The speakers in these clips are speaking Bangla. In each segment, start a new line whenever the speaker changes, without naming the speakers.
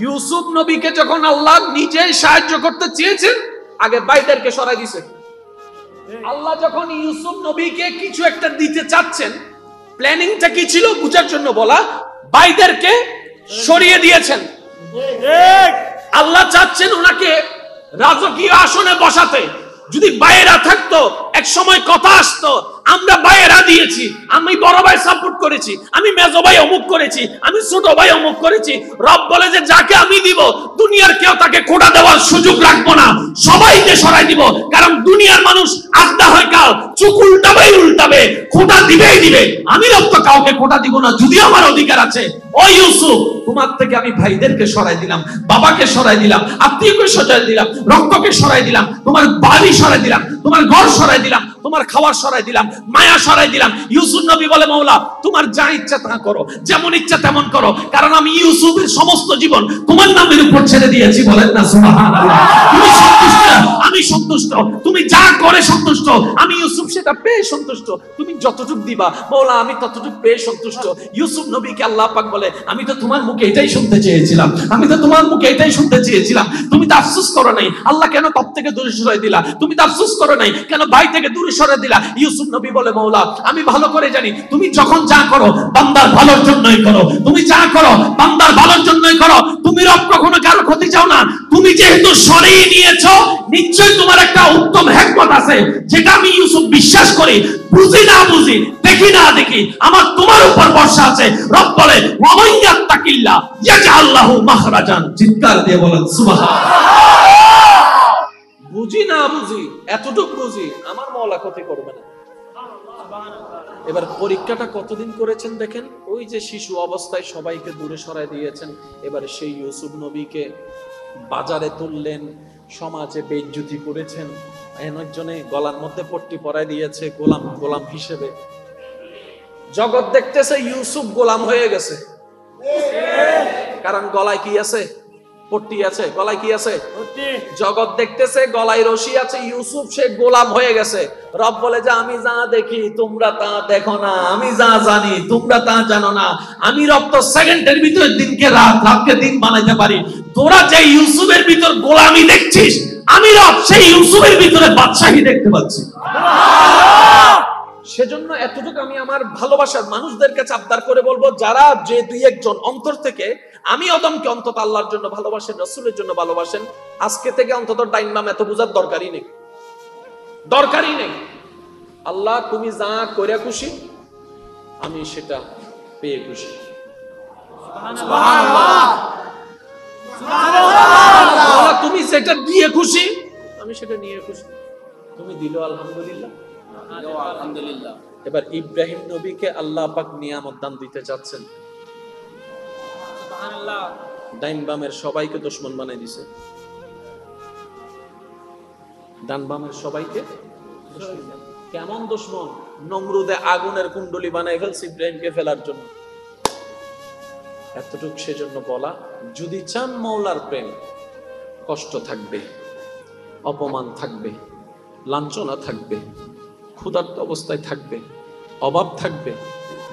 ইউসুফ নবীকে যখন আল্লাহ নিজেই সাহায্য করতে চেয়েছেন, আগে ভাইদেরকে সরাই দিয়েছে। আল্লাহ যখন ইউসুফ নবীকে কিছু একটা দিতে চাচ্ছেন, প্ল্যানিংটা কি ছিল বুঝার জন্য বলা, ভাইদেরকে সরিয়ে দিয়েছেন। আল্লাহ চাচ্ছেন ওনাকে রাজকীয় আসনে বসাতে। যদি বাইরা থাকতো, এক সময় কথা আসতো, আমরা বাইরা দিয়েছি, আমি বড় ভাই সাপোর্ট করেছি, আমি মেজো ভাই অমুক করেছি, আমি ছোট ভাই অমুক করেছি। রব বলে যে যাকে আমি দিব, দুনিয়ার কেউ তাকে খোঁটা দেওয়ার সুযোগ রাখবো না, সবাইকে সরাই দিব। কারণ দুনিয়ার মানুষ আড্ডা হয় কাল, চুক উল্টাবে, খোঁটা দিবেই দিবে। আমি রব তো কাউকে খোঁটা দিব না, যদি আমার অধিকার আছে। ও ইউসুফ, তোমার থেকে আমি ভাইদেরকে সরাই দিলাম, বাবাকে সরাই দিলাম, আত্মীয়কে সরাই দিলাম, রক্তকে সরাই দিলাম, তোমার বাড়ি সরাই দিলাম, তোমার ঘর সরাই দিলাম, তোমার খাবার সরাই দিলাম, মায়া সরাই দিলাম। ইউসুফ নবী বলে, মাওলা তোমার যা ইচ্ছা তা করো, যেমন ইচ্ছা তেমন করো, কারণ আমি ইউসুফের সমস্ত জীবন তোমার নামের উপর ছেড়ে দিয়েছি। বলেন না সুবহানাল্লাহ। তুমি সন্তুষ্ট, আমি সন্তুষ্ট, তুমি যা করে সন্তুষ্ট, আমি ইউসুফ সেটা পেয়ে সন্তুষ্ট। তুমি যতটুকু দিবা মাওলা, আমি ততটুকু পেয়ে সন্তুষ্ট। ইউসুফ নবীকে আল্লাহ পাক বলে, আমি তো তোমার মুখে এটাই শুনতে চেয়েছিলাম, আমি তো তোমার মুখে এটাই শুনতে চেয়েছিলাম। তুমি তো আফসোস করো নাই, আল্লাহ কেন তপ থেকে দূরে সরাই দিলা? তুমি তো আফসোস করো নাই, কেন ভাই থেকে দূরে সরাই দিলা? ইউসুফ নবী বলে, মাওলা আমি ভালো করে জানি, তুমি যখন যা করো বান্দার ভালোর জন্যই করো, তুমি যা করো বান্দার ভালোর জন্যই করো। তুমি রব কখনো কারো ক্ষতি চাও না। তুমি যেহেতু সরিয়ে নিয়েছো, নিশ্চয়ই তোমার একটা উত্তম হিকমত আছে, যেটা আমি ইউসুফ বিশ্বাস করি। বুঝি না বুঝি, দেখি না দেখি, আমার তোমার উপর ভরসা আছে। রব বলে, ওয়ামাইয়াত্তাকিল্লাহ ইয়াজআল লাহু মাখরাজান। চিৎকার দিয়ে বলেন সুবহানাল্লাহ। বুঝি না বুঝি, এতটুকু বুঝি, আমার মাওলা ক্ষতি করবে না। এবার পরীক্ষাটা কতদিন করেছেন দেখেন। ওই যে শিশু অবস্থায় সবাইকে দূরে সরাই দিয়েছেন, এবার সেই ইউসুফ নবীকে বাজারে তুললেন, সমাজে বেইজ্জতি করেছেন, একজনে গলার মধ্যে পট্টি পরাই দিয়েছে গোলাম হিসেবে। জগৎ দেখতেছে ইউসুফ গোলাম হয়ে গেছে, কারণ গলায় কি আছে? পট্টি আছে। গলায় কি আছে? জগৎ দেখতেছে গলায় রশি আছে, ইউসুফ সে গোলাম হয়ে গেছে। রব বলে যে আমি যা দেখি তোমরা তা দেখো না, আমি যা জানি তোমরা তা জানো না। আমি রব তো সেকেন্ডের ভিতরে দিনকে রাত, রাতকে দিন বানাইতে পারি। তোরা যে ইউসুফের ভিতর গোলামি দেখছিস, আমি রব সেই ইউসুফের ভিতরে বাদশাহী দেখতে পাচ্ছি। সেজন্য এতটুকু আমি আমার ভালোবাসার মানুষদের কাছে আবদার করে বলবো, যারা যে দুই একজন অন্তর থেকে আমি অদমকে অন্তত আল্লাহর জন্য ভালোবাসেন, রাসূলের জন্য ভালোবাসেন, আজকে থেকে অন্তত ডাইন বাম এত বুঝার দরকারই নেই, দরকারই নেই। আল্লাহ তুমি যা করে খুশি, আমি সেটা পেয়ে খুশি। সুবহানাল্লাহ, সুবহানাল্লাহ। তুমি সেটা দিয়ে খুশি, আমি সেটা নিয়ে খুশি। তুমি দিলো আলহামদুলিল্লাহ, আলহামদুলিল্লাহ। এবার ইব্রাহিম নবীকে আল্লাহ পাক নিয়ামত দান দিতে যাচ্ছেন। সুবহানাল্লাহ। ডাইন বামের সবাইকে দুশমন বানাই দিয়েছে, ডান বামের সবাইকে। কেমন দুশমন? নমরুদে আগুনের কুণ্ডলী বানাই ফেলছে ইব্রাহিমকে ফেলার জন্য। এতটুক সেজন্য বলা, যদি চান মাওলার প্রেম, কষ্ট থাকবে, অপমান থাকবে, লাঞ্ছনা থাকবে, ক্ষুধার্ত অবস্থায় থাকবে, অভাব থাকবে,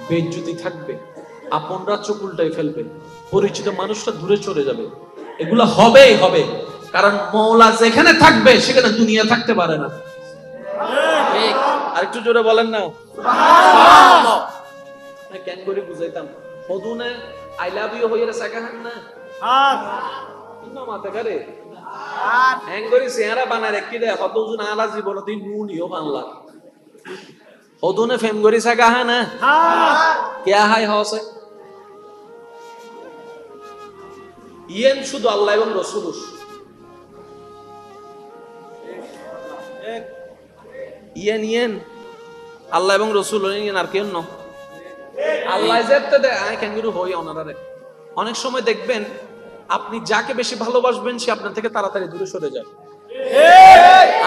বেইজ্জতি থাকবে, আপনরা চোখ উল্টাই ফেলবে, পরিচিত মানুষরা দূরে চলে যাবে। এগুলো হবেই হবে, কারণ মাওলা যেখানে থাকবে সেখানে দুনিয়া থাকতে পারে না। আরেকটু জোরে বলেন না সুবহানাল্লাহ। কেন করে বুঝাইতাম, হদুনে আই লাভ ইউ হইরে সাকাহান না কিনো মাথা করে হ্যাঙ্গরি চেহারা বানায় রেখে দে, হদুন আলা জীবন দিন নুনিও বাংলা হদুনে ফেম গরি সাকাহা না क्या है হসে ইয়েন শুধু আল্লাহ এবং রাসূল। ইয়েন আল্লাহ এবং রাসূল ইয়েন আর কেন ন আল্লাহ যেতে দে আই কেন গুরু হই ওনারে। অনেক সময় দেখবেন আপনি যাকে বেশি ভালোবাসবেন সে আপনার থেকে তাড়াতাড়ি দূরে সরে যায়।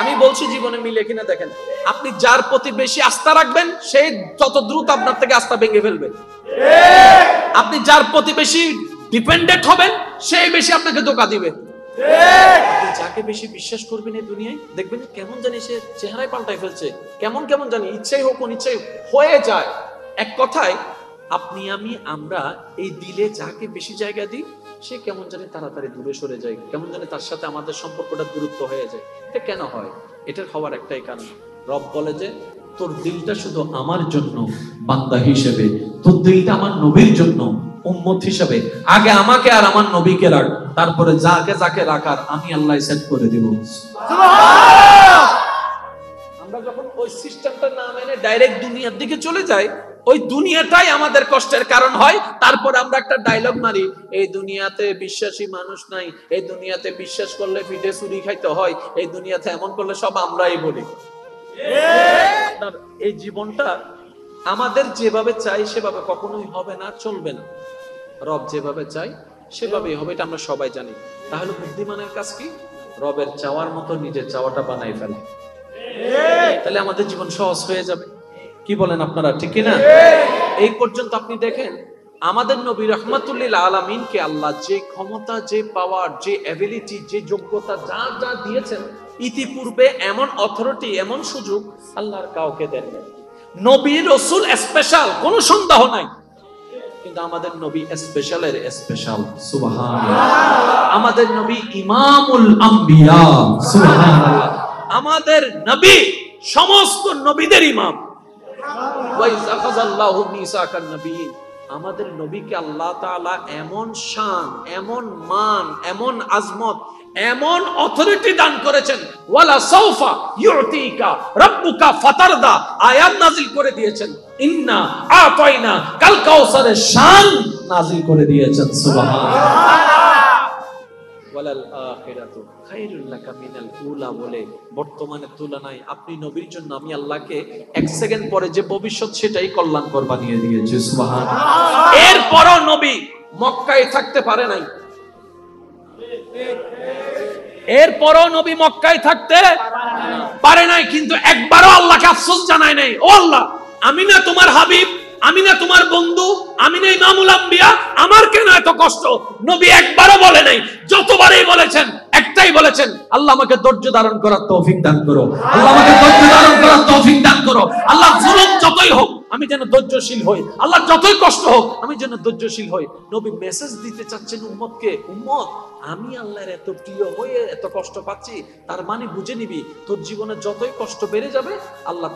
আমি বলছি জীবনে মিলে কিনা দেখেন, আপনি যার প্রতি বেশি আস্থা রাখবেন সে তত দ্রুত আপনার থেকে আস্থা ভেঙে ফেলবে। আপনি যার প্রতি বেশি ডিপেন্ডেন্ট হবেন সেই বেশি আপনাকে ধোঁকা দিবে। যাকে বেশি বিশ্বাস করবেন এই দুনিয়ায় দেখবেন কেমন জানি সে চেহারায় পাল্টাই ফেলছে, কেমন কেমন জানি ইচ্ছাই হোক অনিচ্ছাই হয়ে যায়। এক কথায় আপনি আমরা এই দিলে যাকে বেশি জায়গা দিই সে কেমন জানি তাড়াতাড়ি দূরে সরে যায়, কেমন জানি তার সাথে আমাদের সম্পর্কটা দূরত্ব হয়ে যায়। এটা কেন হয়? এটার হওয়ার একটাই কারণ, রব বলে যে তোর দিলটা শুধু আমার জন্য বান্দা হিসেবে, তোর দিলটা আমার নবীর জন্য উম্মত হিসেবে, আগে আমাকে আর আমার নবীকে রাখ, তারপরে যাকে যাকে রাখার আমি আল্লাহ সেট করে দিব। আমরা যখন ওই সিস্টেমটা না মেনে ডাইরেক্ট দুনিয়ার দিকে চলে যাই, ওই দুনিয়াটাই আমাদের কষ্টের কারণ হয়। তারপর আমরা একটা ডায়লগ মারি, এই দুনিয়াতে বিশ্বাসী মানুষ নাই, এই দুনিয়াতে বিশ্বাস করলে পিঠে চুরি খাইতে হয়, এই দুনিয়াতে এমন করলে সব আমরাই বলি। এই জীবনটা আমাদের যেভাবে চাই সেভাবে কখনোই হবে না, চলবে না। রব যেভাবে চাই সেভাবেই হবে, এটা আমরা সবাই জানি। তাহলে বুদ্ধিমানের কাজ কি? রবের চাওয়ার মতো নিজের চাওয়াটা বানাই ফেলে, তাহলে আমাদের জীবন সহজ হয়ে যাবে। কি বলেন আপনারা, ঠিক কিনা? এই পর্যন্ত আপনি দেখেন আমাদের নবী রাহমাতুল্লিল আলামিনকে আল্লাহ যে ক্ষমতা, যে পাওয়ার, যে এবিলিটি, যে যোগ্যতা যা যা দিয়েছেন, ইতিপূর্বে এমন অথরিটি, এমন সুযোগ আল্লাহর কাউকে দেন না। নবী রাসূল স্পেশাল, কোনো সন্দেহ নাই, কিন্তু আমাদের নবী স্পেশালের স্পেশাল। সুবহানাল্লাহ। আমাদের নবী ইমামুল আম্বিয়া। সুবহানাল্লাহ। আমাদের নবী সমস্ত নবীদের ইমাম। ওয়াইযা আখাযাল্লাহু মিসাকান নাবিয়্যিন। আমাদের নবীকে আল্লাহ তাআলা এমন শান, এমন মান, এমন আজমত, এমন অথরিটি দান করেছেন, ওয়ালা সাউফা ইউতিকা রাব্বুকা ফাতারদা আয়াত নাযিল করে দিয়েছেন, ইন্না আতাইনা কাল কাউসারের শান নাযিল করে দিয়েছেন। সুবহানাল্লাহ। ওয়ালাল আখিরাতু খায়রুল লাকা মিনাল উলা বলে বর্তমানের তুলনায় আপনি নবীর জন্য আমি আল্লাহকে এক সেকেন্ড পরে যে ভবিষ্যৎ সেটাই কল্যাণকর বানিয়ে দিয়েছি। সুবহানাল্লাহ। এরপরও নবী মক্কায় থাকতে পারে নাই, এরপরও নবী মক্কায় থাকতে পারে নাই, কিন্তু একবারও আল্লাহকে আফসোস জানায় নাই, ও আল্লাহ আমি না তোমার হাবিব, আমি না তোমার বন্ধু, আমি না ইমামুল আম্বিয়া, আমার কেন এত কষ্ট? নবী একবারও বলে নাই। যতবারই বলেছেন একটাই বলেছেন, আল্লাহ আমাকে ধৈর্য ধারণ করার তৌফিক দান করো, আল্লাহ আমাকে ধৈর্য ধারণ করার তৌফিক দান করো। আল্লাহ জুলুম যতই হোক আমি যেন ধৈর্যশীল হই, আল্লাহ যতই কষ্ট হোক আমি যেন ধৈর্যশীল হই। নবী মেসেজ দিতে চাচ্ছেন উম্মতকে, উম্মত আমি আল্লাহর এত প্রিয় হয়ে এত কষ্ট পাচ্ছি, তার মানে বুঝে নিবি তোর জীবনে যতই কষ্ট বেড়ে যাবে আল্লাহ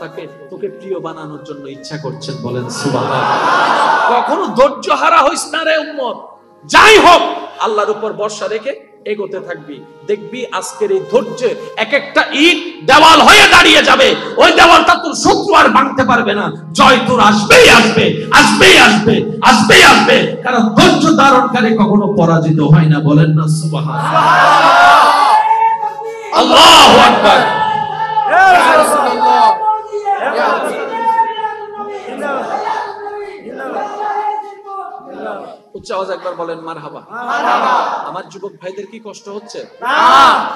তোকে প্রিয় বানানোর জন্য ইচ্ছা করছেন। বলেন সুবহানাল্লাহ। কখনো ধৈর্য হারা হইস না রে উম্মত, যাই হোক আল্লাহর উপর ভরসা রেখে এগোতে থাকবি, দেখবি আজকের এই ধৈর্যে এক একটা ইট দেওয়াল হয়ে দাঁড়িয়ে যাবে, ওই দেওয়ালটা তোর শত্রু আর ভাঙতে পারবে না, জয় তোর আসবেই আসবে, আসবেই আসবে, আসবেই আসবে, কারণ ধৈর্য ধারণকারী কখনো পরাজিত হয় না। বলেন না সুবহানাল্লাহ। আল্লাহু আকবার। ইয়া রাসূলুল্লাহ, ইয়া উচ্চ আওয়াজ একবার বলেন মারহাবা। আমার যুবক ভাইদের কি কষ্ট হচ্ছে?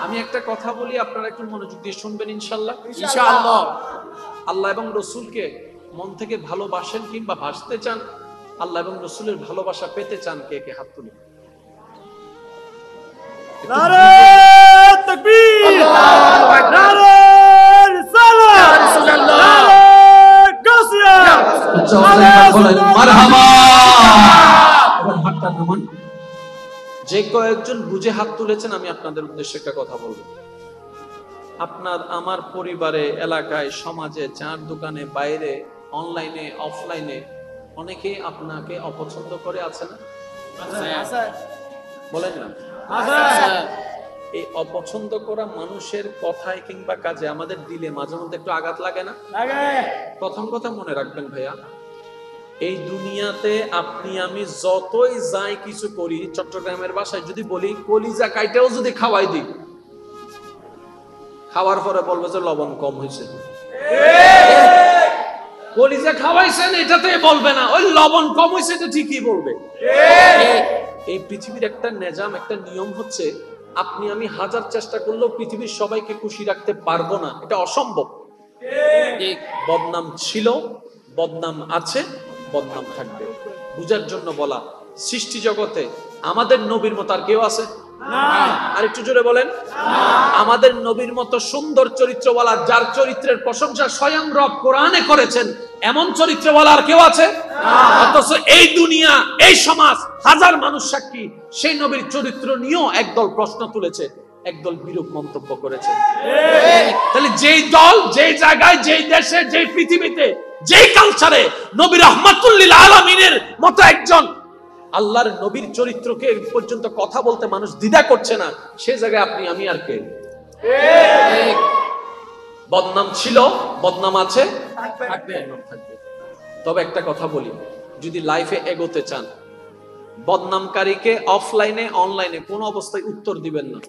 আমি একটা কথা বলি, আপনারা একটু মনোযোগ দিয়ে শুনবেন ইনশাআল্লাহ। ইনশাআল্লাহ। আল্লাহ এবং রাসূলকে মন থেকে ভালোবাসেন কিংবা ভাসতে চান, আল্লাহ এবং রাসূলের ভালোবাসা পেতে চান, কে কে হাত তুলুন।
নারে তাকবীর, আল্লাহু আকবার, নারে রিসালাত, ইয়া রাসূলুল্লাহ, নারে গাসিয়া,
উচ্চ আওয়াজে বলেন মারহাবা। হাতটা নামান। যে কয়েকজন বুঝে হাত তুলেছেন আমি আপনাদের উদ্দেশ্যে একটা কথা বলবো। আপনার আমার পরিবারে, এলাকায়, সমাজে, চার দোকানে, বাইরে, অনলাইনে, অফলাইনে অনেকে আপনাকে অপছন্দ করে, আছে না? বলেন না। এই অপছন্দ করা মানুষের কথায় কিংবা কাজে আমাদের দিলে মাঝে মধ্যে একটু আঘাত লাগে না? প্রথম কথা মনে রাখবেন ভাইয়া, এই দুনিয়াতে আপনি আমি যতই যাই কিছু করি, চট্টগ্রামের ভাষায় যদি বলি কলিজা কাইটাও যদি খাওয়াই দিই, খাওয়ার পরে বলবে যে লবণ কম হয়েছে। কলিজা খাওয়াইছেন এটাতে বলবে না, ওই লবণ কম হয়েছে এটা ঠিকই বলবে। এই পৃথিবীর একটা নিজাম, একটা নিয়ম হচ্ছে আপনি আমি হাজার চেষ্টা করলেও পৃথিবীর সবাইকে খুশি রাখতে পারবো না, এটা অসম্ভব। বদনাম ছিল, বদনাম আছে, বদনাম থাকবে। বুঝার জন্য বলা, সৃষ্টি জগতে আমাদের নবীর মতো আর কেউ আছে? আর একটু জোরে বলেন। আমাদের নবীর মতো সুন্দর চরিত্রওয়ালা, যার চরিত্রের প্রশংসা স্বয়ং রব কোরআনে করেছেন, এমন চরিত্রওয়ালা আর কেউ আছে? অথচ এই দুনিয়া, এই সমাজ, হাজার মানুষ সাক্ষী, সেই নবীর চরিত্র নিয়েও একদল প্রশ্ন তুলেছে, একদল বিরূপ মন্তব্য করেছে। তাহলে যেই দল, যেই জায়গায়, যেই দেশে, যেই পৃথিবীতে, যেই কালচারে নবী রাহমাতুল লিল আলামিনের মতো একজন আল্লাহর নবীর চরিত্রকে পর্যন্ত কথা বলতে মানুষ দ্বিধা করছে না, সে জায়গায় আপনি আমি আর কে? বদনাম ছিল, বদনাম আছে, থাকবে। তবে একটা কথা বলি, যদি লাইফে এগোতে চান, বদনামকারীকে অফলাইনে অনলাইনে কোন অবস্থায় উত্তর দিবেন না।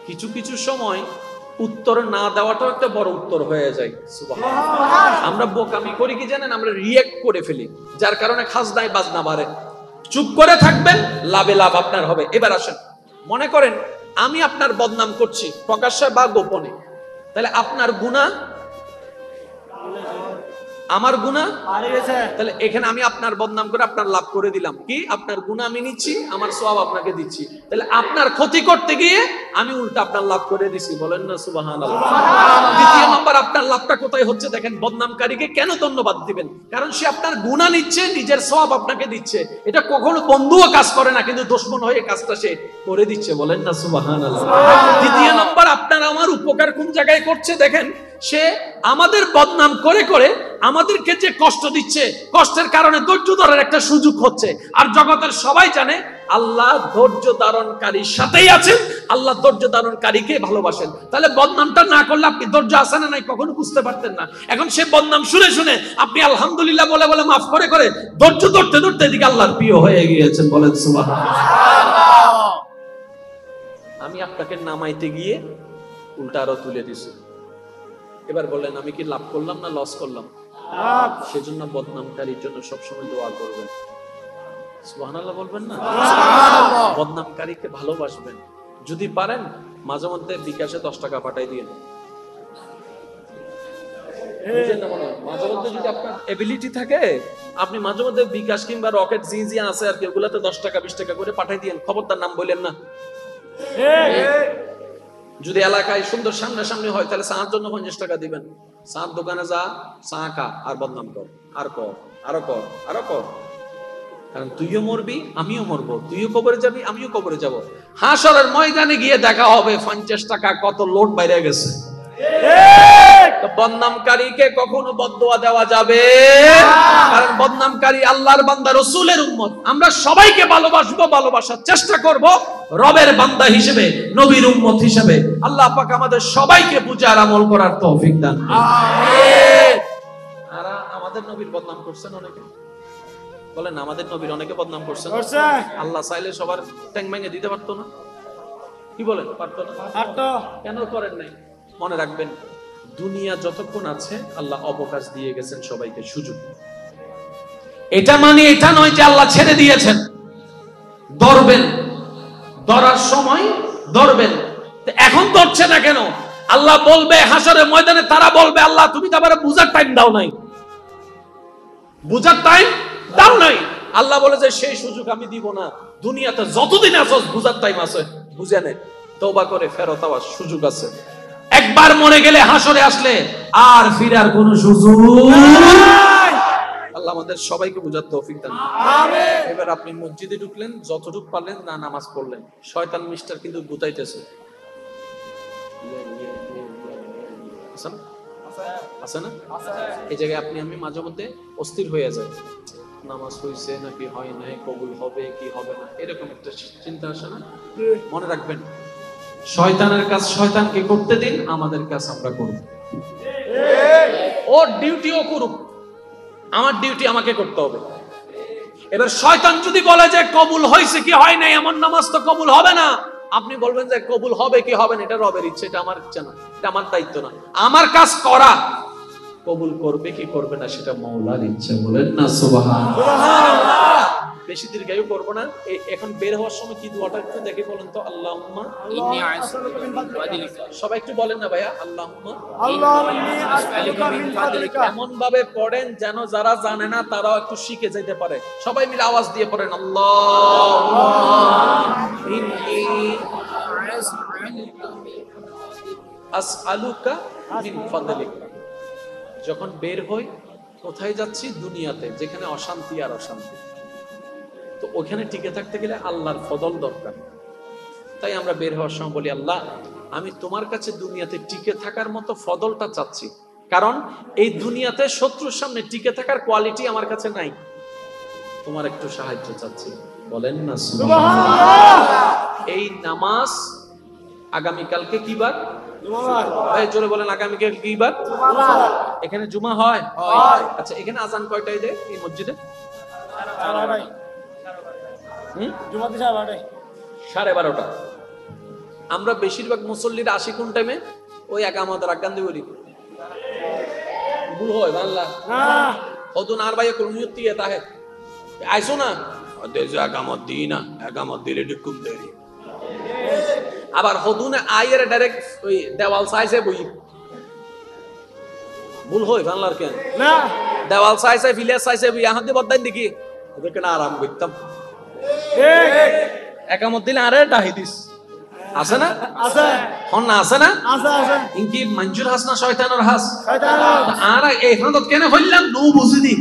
কিছু কিছু সময় উত্তর না দেওয়াটাও একটা বড় উত্তর হয়ে যায়। সুবহানাল্লাহ। আমরা বোকামি করি কি জানেন? আমরা রিঅ্যাক্ট করে ফেলি, যার কারণে খাজনায় বাজনা বাড়ে। চুপ করে থাকবেন, লাভে লাভ আপনার হবে। এবার আসেন, মনে করেন আমি আপনার বদনাম করছি প্রকাশ্যে বা গোপনে, তাহলে আপনার গুনাহ আমার গুনাহ, তাহলে এখানে আমি আপনার বদনাম করে আপনার লাভ করে দিলাম কি? আপনার গুনাহ আমি নিচ্ছি, আমার সওয়াব আপনাকে দিচ্ছি। তাহলে আপনার ক্ষতি করতে গিয়ে আমি উল্টা আপনার লাভ করে দিছি। বলেন না সুবহানাল্লাহ। দ্বিতীয় নম্বর, আপনার লাভটা কোথায় হচ্ছে দেখেন? বদনামকারীকে কেন ধন্যবাদ দিবেন? কারণ সে আপনার গুনাহ নিচ্ছে, নিজের সওয়াব আপনাকে দিচ্ছে। এটা কখনো বন্ধুও কাজ করে না, কিন্তু দুশমন হয়ে কাজটা সে করে দিচ্ছে। বলেন না সুবহানাল্লাহ। দ্বিতীয় নম্বর, আপনার আমার উপকার কোন জায়গায় করছে দেখেন? সে আমাদের বদনাম করে করে আমাদেরকে যে কষ্ট দিচ্ছে, কষ্টের কারণে ধৈর্য ধরার একটা সুযোগ হচ্ছে। আর জগতের সবাই জানে আল্লাহ ধৈর্য ধারণকারীর সাথেই আছেন, আল্লাহ ধৈর্য ধারণকারীকে ভালোবাসেন। তাহলে বদনামটা না করলে আপনি ধৈর্য আছে না নাই কখনো বুঝতে পারতেন না। এখন সে বদনাম শুনে শুনে আপনি আলহামদুলিল্লাহ বলে বলে মাফ করে করে ধৈর্য ধরতে ধরতে এদিকে আল্লাহর প্রিয় হয়ে গিয়েছেন। বলেন সুবহানাল্লাহ। আমি আপনাকে নামাইতে গিয়ে উল্টা আরো তুলে দিছি। এবার বলেন আমি কি লাভ করলাম না লস করলাম? সেজন্য বদনামকারীর জন্য সবসময় দোয়া করবেন। সুবহানাল্লাহ বলবেন না? বদনামকারীকে ভালোবাসবেন। যদি পারেন মাঝে মধ্যে বিকাশে 10 টাকা পাঠাই দিয়ে, মাঝে মধ্যে যদি আপনার এবিলিটি থাকে, আপনি মাঝে মধ্যে বিকাশ কিংবা রকেট জি আছে আর কি, ওগুলাতে 10 টাকা 20 টাকা করে পাঠাই দিয়েন। খবরদার নাম বললেন না। যদি এলাকায় সুন্দর সামনাসামনি হয় তাহলে চার জন্য 50 টাকা দিবেন। চার দোকানে যা, চা খা, আর বদনাম কর, আর কর, আরো কর, আরো কর। কারণ তুইও মরবি, আমিও মরবো, তুইও কবরে যাবি, আমিও কবরে যাব। হাসরের ময়দানে গিয়ে দেখা হবে 50 টাকা কত লোড বাইরে গেছে। বদনামকারীকে কখনো বদদোয়া দেওয়া যাবে, কারণ বদনামকারী আল্লাহর বান্দা, রাসূলের উম্মত। আমরা সবাইকে ভালোবাসবো, ভালোবাসার চেষ্টা করব রবের বান্দা হিসেবে, নবীর উম্মত হিসেবে। আল্লাহ পাক আমাদের সবাইকে বুঝার আমল করার তৌফিক দান করুন। আমিন। আর আমাদের নবীর বদনাম করছেন অনেকে, বলেন আমাদের নবীর অনেকে বদনাম করছেন। আল্লাহ চাইলে সবার ট্যাং ভেঙে দিতে পারতো না? কি বলেন? পারতো না? পারতো। কেন করেন নাই? মনে রাখবেন, দুনিয়া যতক্ষণ আছে আল্লাহ অবকাশ দিয়ে গেছেন সবাইকে, সুযোগ। এটা মানে এটা নয় যে আল্লাহ ছেড়ে দিয়েছেন। ধরবেন, ধরার সময় ধরবেন। এখন ধরছে না কেন? আল্লাহ বলবে হাসরের ময়দানে, তারা বলবে আল্লাহ তুমি তো আবার বুঝার টাইম দাও নাই, বুঝার টাইম দাও নাই। আল্লাহ বলে যে সেই সুযোগ আমি দিব না। দুনিয়াতে যতদিন আছস বুঝার টাইম আছে, বুঝে নে, তওবা করে ফেরত আওয়ার সুযোগ আছে। একবার মরে গেলে হাসরে আসলে আর ফিরার কোন সুযোগ নাই। আল্লাহ আমাদের সবাইকে বুঝার তৌফিক দান করুন। আমিন। এবার আপনি মসজিদে ঢুকলেন, যতটুকু পারলেন না নামাজ পড়লেন, শয়তান মিস্টার কিন্তু গুতাইতেছে। আছে না? এই জায়গায় আপনি আমি মাঝে মধ্যে অস্থির হয়ে যায়, নামাজ হয়েছে নাকি হয় নাই, কবুল হবে কি হবে না, এরকম একটা চিন্তা আসে না? মনে রাখবেন, শয়তানের কাজ শয়তানকে করতে দিন, আমাদের কাজ আমরা করব। ওর ডিউটি ও করুক, আমার ডিউটি আমাকে করতে হবে। এবার শয়তান যদি বলে যে কবুল হয়েছে কি হয় নাই, এমন নামাজ তো কবুল হবে না, আপনি বলবেন যে কবুল হবে কি হবে না এটা রবের ইচ্ছে, এটা আমার ইচ্ছা না, এটা আমার দায়িত্ব না। আমার কাজ করা, কবুল করবে কি করবে না সেটা মাওলার ইচ্ছা। বলেন না সুবহানাল্লাহ। বেশি দীর্ঘায়ু করব না। এখন বের হওয়ার সময় কি দোয়াটা একটু দেখে বলেন তো। আল্লাহুম্মা ইন্নী আসআলুকা মিন ফাদলিকা। সবাই একটু বলেন না ভাইয়া, আল্লাহুম্মা ইন্নী আসআলুকা মিন ফাদলিকা। এমন ভাবে পড়েন যেন যারা জানে না তারাও একটু শিখে যেতে পারে। সবাই মিলে আওয়াজ দিয়ে পড়েন, আল্লাহুম্মা ইন্নী আসআলুকা মিন ফাদলিকা। যখন বের হই কোথায় যাচ্ছি? দুনিয়াতে, যেখানে অশান্তি আর অশান্তি। তো ওখানে টিকে থাকতে গেলে আল্লাহর ফদল দরকার। তাই আমরা বের হওয়ার সময় বলি, আল্লাহ আমি তোমার কাছে দুনিয়াতে টিকে থাকার মতো ফদলটা চাচ্ছি, কারণ এই দুনিয়াতে শত্রুর সামনে টিকে থাকার কোয়ালিটি আমার কাছে নাই। তোমার একটু সাহায্য চাচ্ছি। বলেন না সুবহানাল্লাহ। এই নামাজ আগামীকালকে কি বার? জুমাবার। জোরে বলেন, আগামীকাল কি বার? জুমাবার। এখানে জুমা হয়? হয়। আচ্ছা, এখানে আজান কয়টায় দেয় এই মসজিদে? 12:30। আমরা বেশিরভাগ মুসল্লিরা আসি কোন টাইমে? ওই একামত রাগান দিয়ে বলি ভুল হয় বাংলা হদুন আর ভাই কোন মুতি এটা है আইসো না দেশে একামত দিই না, একামত দিলে ঢুকুম দেরি। আবার হদুনে আইয়ের ডাইরেক্ট ওই দেওয়াল সাইজে বই ভুল হয় বাংলার কেন না? দেওয়াল সাইজে ভিলেজ সাইজে বই এখন দিয়ে বদাই দেখি ওদেরকে না আরাম করতাম। একামত দিলে আরে ডাহি দিস আছে না? আছে। হন না আছে না? আছে আছে। ইনকি মঞ্জুর হাস না শয়তানের হাস? শয়তানের। আর এখন তো কেন হইলাম নো বুঝিদি।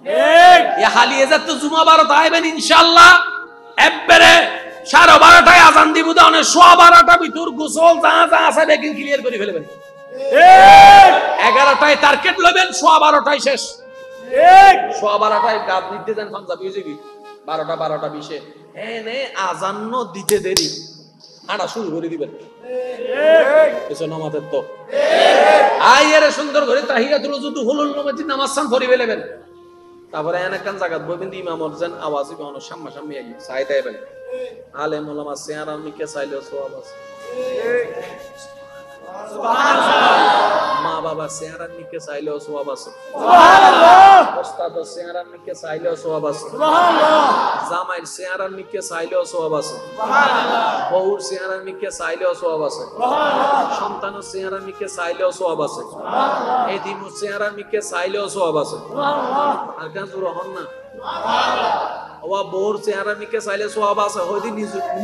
ঠিক। ইয়া খালি এজাত তো জুমা 12টা আইবেন ইনশাআল্লাহ। একবারে 12:30টায় আজান দিব তো অনেক 12:15টা ভিতর গোসল যা যা আছে বেকিং ক্লিয়ার করে ফেলবেন। ঠিক। 11টায় টার্গেট লবেন, 12:15টায় শেষ। ঠিক। 12:15টায় গাব নিতে যান পাঞ্জাবি হইবি 12টা 20 এনে আজান দিতে দেরি আড়া শুরু করে দিবেন। কিছু নামাজের তো আইয়ারে সুন্দর করে তাহিয়াতুল ওযু হুলুল নামাজি নামাজ সান পড়ি ফেলবেন। তারপরে এনে কান জায়গা বইবেন ইমামর জান আওয়াজ হবে অন সামনাসামনি আগে সাইড আইবেন। আলেম উলামা সিয়ারাম মিকে চাইলে সওয়াব আছে। সুবহানাল্লাহ। মা বাবা সিয়ারাম মিকে চাইলে সওয়াব আছে। সুবহানাল্লাহ। ওস্তাদ সিয়ারাম মিকে চাইলে সওয়াব আছে। সুবহানাল্লাহ। জামাইর সিয়ারাম মিকে চাইলে সওয়াব আছে। সুবহানাল্লাহ। বউর সিয়ারাম মিকে চাইলে সওয়াব আছে। সুবহানাল্লাহ। সন্তানের সিয়ারাম মিকে চাইলে সওয়াব আছে। সুবহানাল্লাহ। এদিমু সিয়ারাম মিকে চাইলে সওয়াব আছে। সুবহানাল্লাহ। আর কাজ রহন না। সুবহানাল্লাহ। ওয়া বউর চেহারা মিকে চাইলে সওয়াব আছে। হইদি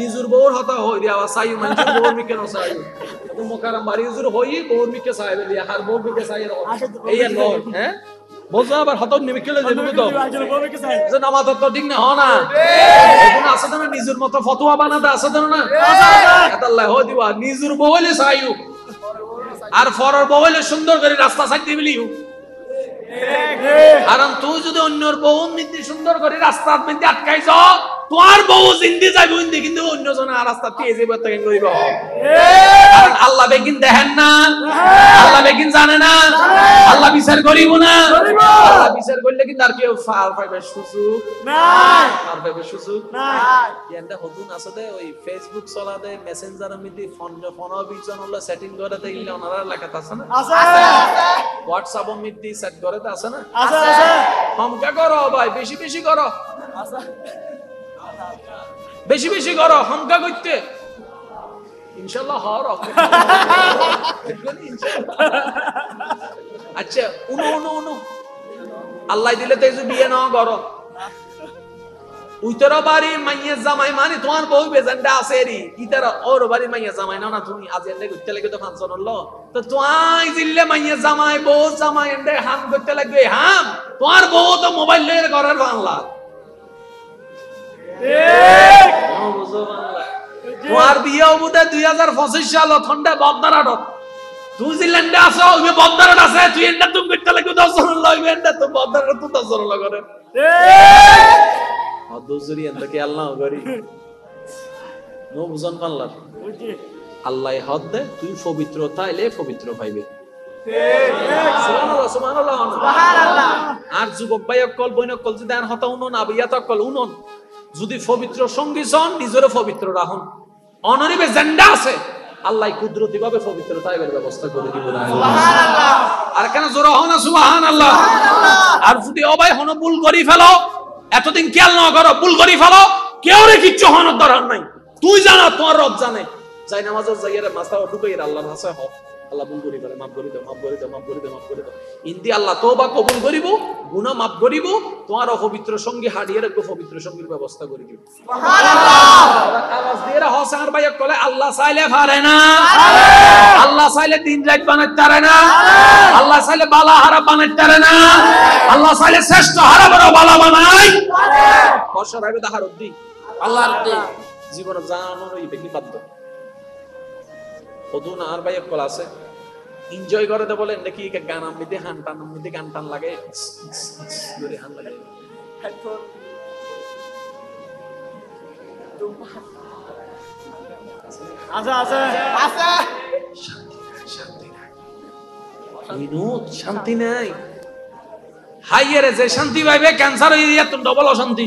নিজুর বউর হতা হই দিয়া সাইউ মানুষের বউর মিকে ন সাইউ তো মোকাররম বাড়ি হুজুর হই বউর মিকে চাইবে দিয়া আর বউ মিকে চাইরে এই নয়। হ্যাঁ বোঝা আবার হতন নিমিকেলে দেব তো যে নামাজ তো ঠিক না হ না এখন আছে না নিজুর মতো ফতোয়া বানাতে আছে না আছে আল্লাহ হই দিবা নিজুর বউ হইলে চাইউ আর ফরর বউ হইলে সুন্দর করে রাস্তা সাইড দিবিলিউ। কারণ তুই যদি অন্যর বউ মিত্তি সুন্দর করে রাস্তার মধ্যে আটকাই যাও তোমার বউ জিন্দি যাইব ইন্দি কিন্তু অন্যজন আর রাস্তা দিয়ে যাইব তখন করিব। কারণ আল্লাহ বেগিন দেখেন না, আল্লাহ বেগিন জানে না, আল্লাহ বিচার করিব না। আল্লাহ বিচার করলে কিন্তু আর কেউ ফাল পাইবে সুযোগ নাই, ফাল পাইবে সুযোগ নাই। এন্ড হতুন আছে দে ওই ফেসবুক চলা দে মেসেঞ্জারের মধ্যে ফোন বিজন হলো সেটিং করে দে ইলা ওনারা লেখা আছে না? আছে আছে। হোয়াটসঅ্যাপ মধ্যে সেট করে দে আছে না? আছে আছে। হামকা করো ভাই, বেশি বেশি করো। আছে বেশি বেশি করো হামকা করতে ইনশাআল্লাহ হর। আচ্ছা উনো আল্লাহ দিলে তো এই বিয়ে না করো উইতর বাড়ি মাইয়া জামাই মানে তোমার বউ বেজানটা আছে রি ইতার ওর বাড়ি মাইয়া জামাই না তুমি আজ এন্ডে করতে লাগে তো ফাংশন হলো তো তুই জিল্লে মাইয়া জামাই বউ জামাই এন্ডে হাম করতে লাগবে হাম তোমার বউ তো মোবাইল লয়ে ঘরের বাংলা ঠিক না বুঝো বাংলা তোমার বিয়ে হবে 2025 সাল ঠান্ডা বদনারাট তুই জিল্লেন্ডে আসো ওই বদনারাট আছে তুই এন্ডা তুমি করতে লাগবে 10 জন লইবে এন্ডা তো বদনারাট তো 10 জন লাগরে ঠিক আদুজুরি এন্ডকে আল্লাহ করি নো বুঝন বাংলা আল্লাহ হদ দে তুই পবিত্র তাইলে পবিত্র পাইবে। সুবহানাল্লাহ সুবহানাল্লাহ সুবহানাল্লাহ। আর যুবক ভাই অকল বইন অকল যদি আর হতা উনন আবিয়াত অকল উনন যদি পবিত্র সঙ্গী হন নিজেরও পবিত্র রাখুন অনরিবে জেন্ডা আছে আল্লাহ কুদরতি ভাবে পবিত্র তাইবের ব্যবস্থা করে দিব না। সুবহানাল্লাহ। আর কেন জোরে হন সুবহানাল্লাহ। আর যদি অবাই হন ভুল করি ফেলো এতদিন খেয়াল না করো ভুল করি ফেলো কেউ রে কিচ্ছু হওয়ার দরকার নাই তুই জানা তোমার রব জানে যাই নামাজের জায়গায় মাথা ঢুকাই আল্লাহর ভাষায় হক আল্লাহ ভুল করি করে মাফ করে দাও, মাফ করে দাও, মাফ করে দাও, মাফ করে দাও। ইন্দি আল্লাহ তওবা কবুল করিব, গুনাহ মাফ করিব, তোমার অপবিত্র সঙ্গী হারিয়ে রাখবো, পবিত্র সঙ্গীর ব্যবস্থা করে দিব। সুবহানাল্লাহ। আওয়াজ দিয়ে হোসেন ভাই বলে আল্লাহ চাইলে পারে না, আল্লাহ চাইলে দিন রাত বানাইতে পারে না, আল্লাহ চাইলে বালা হারা বানাইতে পারে না, আল্লাহ চাইলে শ্রেষ্ঠ হারা বড় বালা বানাই পারে। বর্ষা রাবে দাহার উদ্দি আল্লাহর দিন জীবন জানো এই বেকি বাধ্য কত না আর ভাই কল আছে এনজয় করে দে বলেন নাকি গান আমিতে হান টান আমিতে গান টান লাগে করে হান লাগে হেডফোন
আছে আছে আছে
শান্তি নাই বিনোদ শান্তি নাই হাইয়ারে যে শান্তি পাইবে ক্যান্সার হয়ে যায় তো ডবল অশান্তি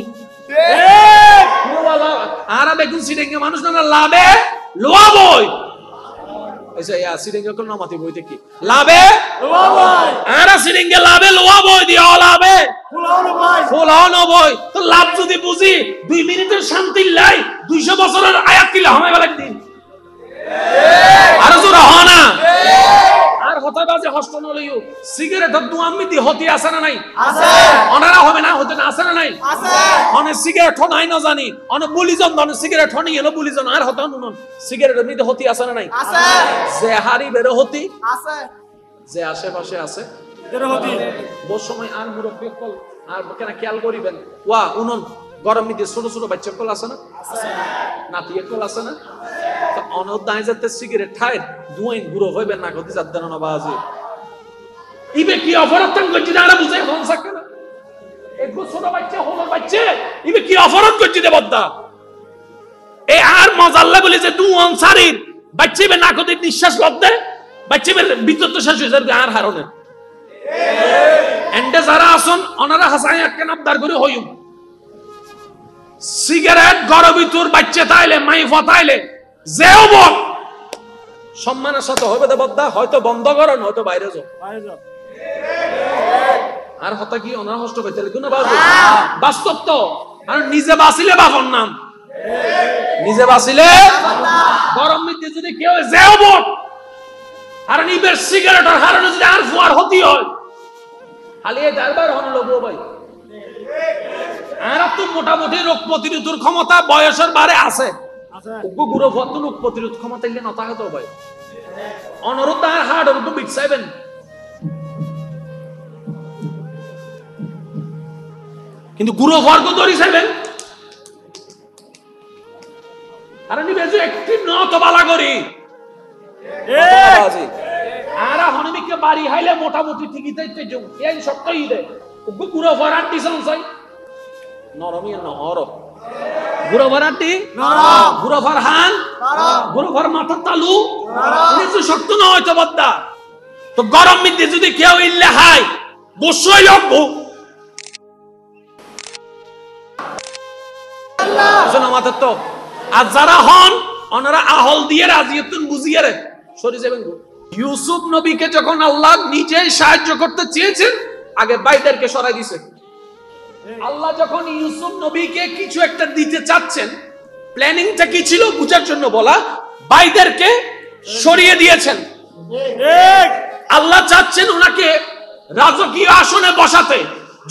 আর বেগুন সিডেঙ্গে মানুষ না লাভে লোয়া বই ऐसा या सिरिंगे को नामाती बोई देखी लाभे
লোয়া ভাই
आरा सिरिंगे लाभे लोआ बोई दिया लाभे
ফুলাও না ভাই
तो लाभ जुदी बुझी 2 मिनिटेर शांति लाई 200 বছরের আয়াত কিলা হামাই বালা দিন আর জোরা হনা আর হতা বাজে হস্ত নলিও সিগারেট ধুয়া আমিতি হতি আছে না নাই
আছে
অনারা হবে না হতে না আছে না নাই
আছে
অনে সিগারেট নাই না জানি অনে বুলিজন দনে সিগারেট হনি এলো বুলিজন আর হতা নুন সিগারেট মিতে হতি আছে না নাই
আছে
যে হারি বেরো হতি
আছে
যে আশেপাশে আছে
এর হতি
বহু সময় আর মুরব্বী কল আর কেন খেয়াল করিবেন ওয়া উনন গরম মিতে ছোট ছোট বাচ্চা কল আছে না নাতি কল আছে না তো অনদায় যাতে সিগারেট খায় দুইন গুরো হইবে না গতি যাদ্দান না বাজে ইবে কি অপরাধ তান গজি না বুঝে হন সাকে না এক ছোট বাচ্চা হলো বাচ্চা ইবে কি অপরাধ গজি দে বদ্দা এ আর মজাল্লা বলে যে দুন সারির বাচ্চা বে না গতি নিঃশ্বাস লদ্দে বাচ্চা বে বিদ্যুৎ শেষ হয়ে যাবে আর হারনে এন্ডে যারা আসন ওনারা হাসাই একটা নাবদার করে হইম সিগারেট গরবিতুর বাচ্চা তাইলে মাই ফতাইলে যেও বল সম্মানের সাথে হবে দে বদ্দা হয়তো বন্ধ করেন হয়তো বাইরে যাও
বাইরে যাও
আর হতা কি ওনার কষ্ট পাইতে লাগবে না বাবু বাস্তব তো আর নিজে বাঁচিলে বাপর নাম নিজে বাঁচিলে গরম মিতে যদি কেউ যেও বল আর নিবের সিগারেটের হারানো যদি আর ফুয়ার হতি হয় খালি এই দরবার হন লোগো ভাই আর তো মোটামুটি রোগ প্রতিরোধের ক্ষমতা বয়সের বারে আছে
আছে
ওগো গুরু ফত রোগ প্রতিরোধ ক্ষমতা ইলে নতা হতো ভাই অনুরোধ আর হার্ড অনুরোধ বিকসাইবেন কিন্তু গুরু বর্গ ধরি যাবেন আর নিবে যে একটি নত বালা করি আরা হনমিকে বাড়ি হাইলে মোটামুটি ঠিকই তাইতে যাও এই সত্যই দে ওগো গুরু ভরান্টি সংসাই নরমি না হরো গুরু ভরান্টি
নরম
গুরু ফরহান
নরম
গুরু ফর মাথা তালু
নরম
কিছু শক্ত না হয়তো বদ্দা তো গরম মিতে যদি কেউ ইল্লে হাই বসই লাগবো আল্লাহ শোনা মাথা তো আর যারা হন ওনারা আহল দিয়ে রাজিয়াতুন বুঝিয়ে রে সরি যাবেন গো ইউসুফ নবীকে যখন আল্লাহ নিজেই সাহায্য করতে চেয়েছেন আগে বাইদেরকে সরাই দিয়েছে আল্লাহ যখন ইউসুফ নবীকে কিছু একটা দিতে চাচ্ছেন প্ল্যানিংটা কি ছিল বুঝার জন্য বলা বাইদেরকে সরিয়ে দিয়েছেন
ঠিক
আল্লাহ চাচ্ছেন ওনাকে রাজকীয় আসনে বসাতে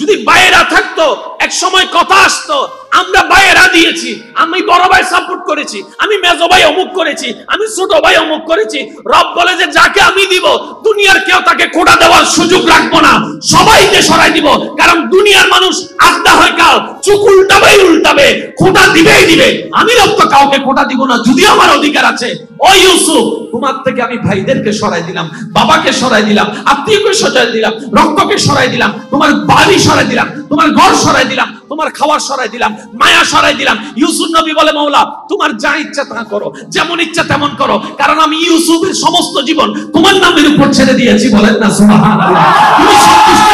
যদি বাইরা থাকতো এক সময় কথা আসতো আমরা বাইরা দিয়েছি আমি বড় ভাই সাপোর্ট করেছি আমি মেজো ভাই অমুক করেছি আমি ছোট ভাই অমুক করেছি রব বলে যে যাকে আমি দিব দুনিয়ার কেউ তাকে খোঁটা দেওয়ার সুযোগ রাখবো না সবাইকে সরাই দিব কারণ দুনিয়ার মানুষ আড্ডা হয় কাল চুক উল্টাবে খোঁটা দিবেই দিবে আমি রব তো কাউকে খোঁটা দিব না যদি আমার অধিকার আছে ও ইউসুফ তোমার থেকে আমি ভাইদেরকে সরাই দিলাম বাবাকে সরাই দিলাম আত্মীয়কে সরাই দিলাম রক্তকে সরাই দিলাম তোমার বাড়ি সরাই দিলাম তোমার ঘর সরাই দিলাম তোমার খাবার সরাই দিলাম মায়া সরাই দিলাম ইউসুফ নবী বলে মাওলা তোমার যা ইচ্ছা তা করো যেমন ইচ্ছা তেমন করো কারণ আমি ইউসুফের সমস্ত জীবন তোমার নামের উপর ছেড়ে দিয়েছি বলেন না সুবহানাল্লাহ তুমি সন্তুষ্ট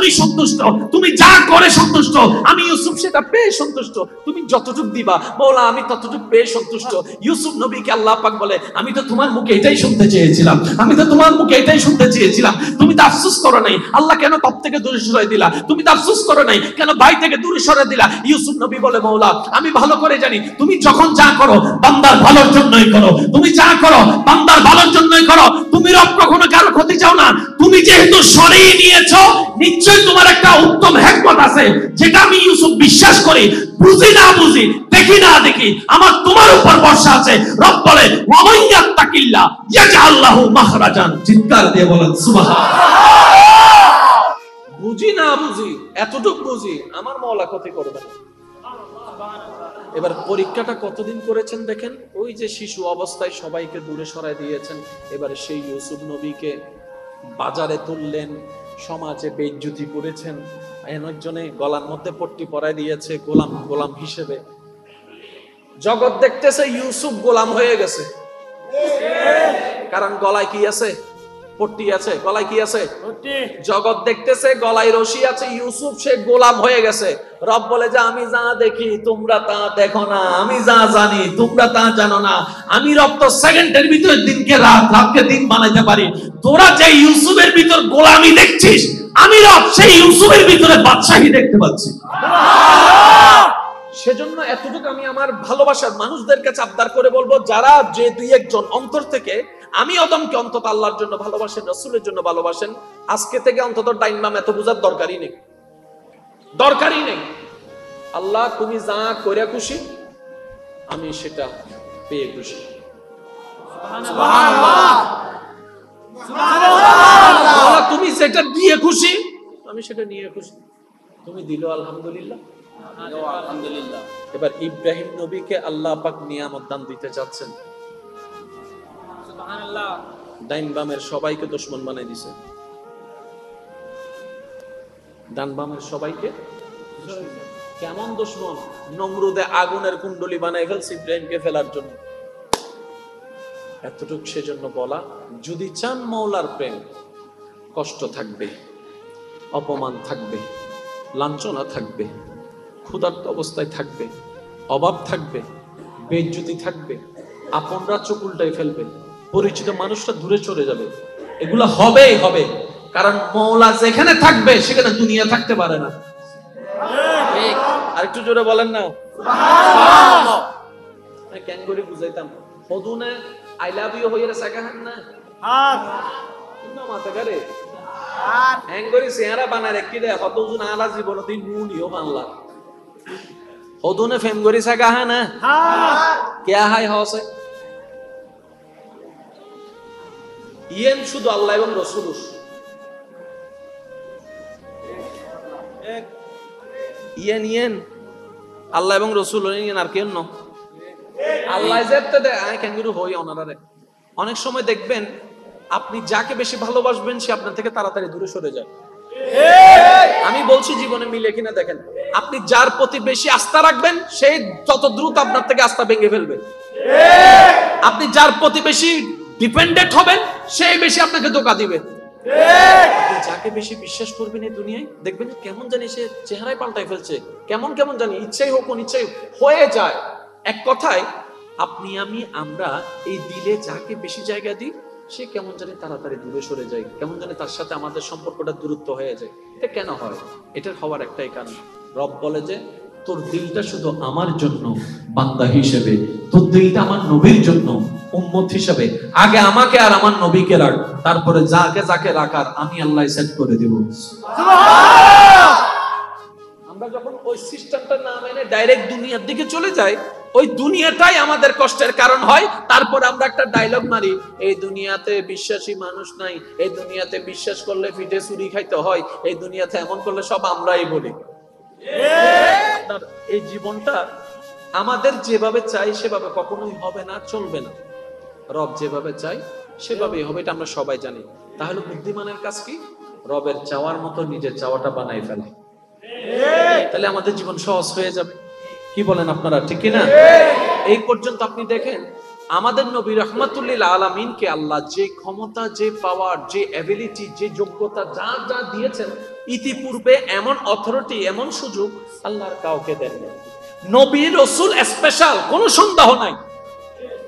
আমি সন্তুষ্ট, তুমি যা করে সন্তুষ্ট, আমি ইউসুফ সেটা পেয়ে সন্তুষ্ট, তুমি যতটুকু দিবা মওলা আমি ততটুকু পেয়ে সন্তুষ্ট। ইউসুফ নবীকে আল্লাহ পাক বলে আমি তো তোমার মুখে এটাই শুনতে চেয়েছিলাম, আমি তো তোমার মুখে এটাই শুনতে চেয়েছিলাম, তুমি তো আফসোস করো নাই আল্লাহ কেন বাপ থেকে দূরে সরাই দিলা, তুমি তো আফসোস করো নাই কেন ভাই থেকে দূরে সরাই দিলা। ইউসুফ নবী বলে মওলা আমি ভালো করে জানি তুমি যখন যা করো বান্দার ভালোর জন্যই করো, তুমি যা করো বান্দার ভালোর জন্যই করো, তুমি রব কখনো কারো ক্ষতি চাও না। তুমি যেহেতু সরিয়ে নিয়েছো নিশ্চয়ই তোমার একটা উত্তম হিকমত আছে, যেটা আমি ইউসুফ বিশ্বাস করি, বুঝি না বুঝি, দেখি না দেখি, আমার তোমার উপর ভরসা আছে। রব বলে ওয়ামাইয়াত্তাকিল্লাহ ইয়াজআল্লাহু মাখরাজান, চিৎকার দিয়ে বলেন সুবহানাল্লাহ। বুঝি না বুঝি, এতটুকু বুঝি, আমার মওলা ক্ষতি করবে না। এবার পরীক্ষাটা কতদিন করেছেন দেখেন, ওই যে শিশু অবস্থায় সবাইকে দূরে সরায় দিয়েছেন, এবারে সেই ইউসুফ নবীকে বাজারে তুললেন, সমাজে বেইজ্জতি করেছেন, একজনে গলার মধ্যে পট্টি পরায় দিয়েছে গোলাম গোলাম হিসেবে। জগৎ দেখতেছে ইউসুফ গোলাম হয়ে গেছে, কারণ গলায় কি আছে? পট্টি আছে। গলায় কি আছে? জগৎ দেখতেছে গলায় রশি আছে, ইউসুফ সে গোলাম হয়ে গেছে। রব বলে যে আমি যা দেখি তোমরা তা দেখো না, আমি যা জানি তোমরা তা জানো না। আমি রব তো সেকেন্ডের ভিতরে দিনকে রাত, রাতকে দিন বানাইতে পারি। তোরা যে ইউসুফের ভিতর গোলামি দেখছিস, আমি রব সেই ইউসুফের ভিতরে বাদশাহী দেখতে পাচ্ছি। সেজন্য এতটুকু আমি আমার ভালোবাসার মানুষদের কাছে আবদার করে বলবো, যারা যে দুই একজন অন্তর থেকে আমি অদমকে অন্তত আল্লাহর জন্য ভালোবাসেন, রাসূলের জন্য ভালোবাসেন, আজকে থেকে অন্তত ডাইন বাম এত বুঝার দরকারই নেই, দরকারই নেই। আল্লাহ তুমি যা করে খুশি আমি সেটা পেয়ে খুশি। সুবহানাল্লাহ, সুবহানাল্লাহ। তুমি যেটা দিয়ে খুশি আমি সেটা নিয়ে খুশি। তুমি দিলো আলহামদুলিল্লাহ, আলহামদুলিল্লাহ। এবার ইব্রাহিম নবীকে আল্লাহ পাক নিয়ামত দান দিতে যাচ্ছেন, সুবহানাল্লাহ। ডাইন বামের সবাইকে দুশমন বানাই দিয়েছে, ডান বামের সবাইকে। কেমন দুশমন? নমরুদে আগুনের কুণ্ডলী বানাই ফেলছে ইব্রাহিমকে ফেলার জন্য। এতটুক সেজন্য বলা, যদি চান মাওলার প্রেম, কষ্ট থাকবে, অপমান থাকবে, লাঞ্ছনা থাকবে, ক্ষুধার্ত অবস্থায় থাকবে, অভাব থাকবে, বেইজ্জতি থাকবে, আপনরা চোখ উল্টাই ফেলবে, পরিচিত মানুষরা দূরে চলে যাবে, এগুলো হবেই হবে। কারণ মওলা যেখানে থাকবে সেখানে দুনিয়া থাকতে পারে না। আরেকটু জোরে বলেন না সুবহানাল্লাহ। কেন করে বুঝাইতাম, হদুনে আই লাভ ইউ হইরে সাকাহান না না মাথা করে হ্যাঙ্গরি চেহারা বানায় রেখে দেয়, হদুন আলা জীবন তুই মুনিও বাংলা হদুনে ফেম করি সাকাহা না কে হাই হসে ইয়েন শুধু আল্লাহ এবং রাসূল, ইয়েন ইয়েন আল্লাহ এবং রাসূল, ইয়েন আর কেন না আল্লাহ যেতে দেয় আই কেন গুরু হই ওনারে। অনেক সময় দেখবেন আপনি যাকে বেশি ভালোবাসবেন সে আপনার থেকে তাড়াতাড়ি দূরে সরে যায়। আমি বলছি জীবনে মিলে কিনা দেখেন, আপনি যার প্রতি বেশি আস্থা রাখবেন সে তত দ্রুত আপনার থেকে আস্থা ভেঙে ফেলবে। আপনি যার প্রতি বেশি ডিপেন্ডেন্ট হবেন সেই বেশি আপনাকে ধোঁকা দিবে। আপনি যাকে বেশি বিশ্বাস করবেন এই দুনিয়ায় দেখবেন কেমন জানি সে চেহারায় পাল্টাই ফেলছে, কেমন কেমন জানি ইচ্ছাই হোক অনিচ্ছাই হয়ে যায়। এক কথায় আপনি আমি আমরা এই দিলে যাকে বেশি জায়গা দিই সে কেমন জানি তাড়াতাড়ি দূরে সরে যায়, কেমন জানি তার সাথে আমাদের সম্পর্কটা দূরত্ব হয়ে যায়। এটা কেন হয়? এটার হওয়ার একটাই কারণ, রব বলে যে তোর দিলটা শুধু আমার জন্য বান্দা হিসেবে, তোর দিলটা আমার নবীর জন্য উম্মত হিসেবে, আগে আমাকে আর আমার নবীকে রাখ, তারপরে যাকে যাকে রাখার আমি আল্লাহ সেট করে দেব। সুবহানাল্লাহ। আমরা যখন ওই সিস্টেমটা না মেনে ডাইরেক্ট দুনিয়ার দিকে চলে যাই, ওই দুনিয়াটাই আমাদের কষ্টের কারণ হয়। তারপর আমরা একটা ডায়লগ মারি, এই দুনিয়াতে বিশ্বাসী মানুষ নাই, এই দুনিয়াতে বিশ্বাস করলে পিঠে চুরি খাইতে হয়, এই দুনিয়াতে এমন করলে সব আমরাই বলি। এই জীবনটা আমাদের যেভাবে চাই সেভাবে কখনোই হবে না, চলবে না। রব যেভাবে চাই সেভাবেই হবে, এটা আমরা সবাই জানি। তাহলে বুদ্ধিমানের কাজ কি? রবের চাওয়ার মতো নিজের চাওয়াটা বানাই ফেলা, তাহলে আমাদের জীবন সহজ হয়ে যাবে। কি বলেন আপনারা, ঠিক কিনা? এই পর্যন্ত আপনি দেখেন আমাদের নবী রাহমাতুল্লিল আলামিনকে আল্লাহ যে ক্ষমতা, যে পাওয়ার, যে এবিলিটি, যে যোগ্যতা যা যা দিয়েছেন, ইতিপূর্বে এমন অথরিটি, এমন সুযোগ আল্লাহর কাউকে দেন না। নবী রাসূল স্পেশাল, কোনো সন্দেহ নাই,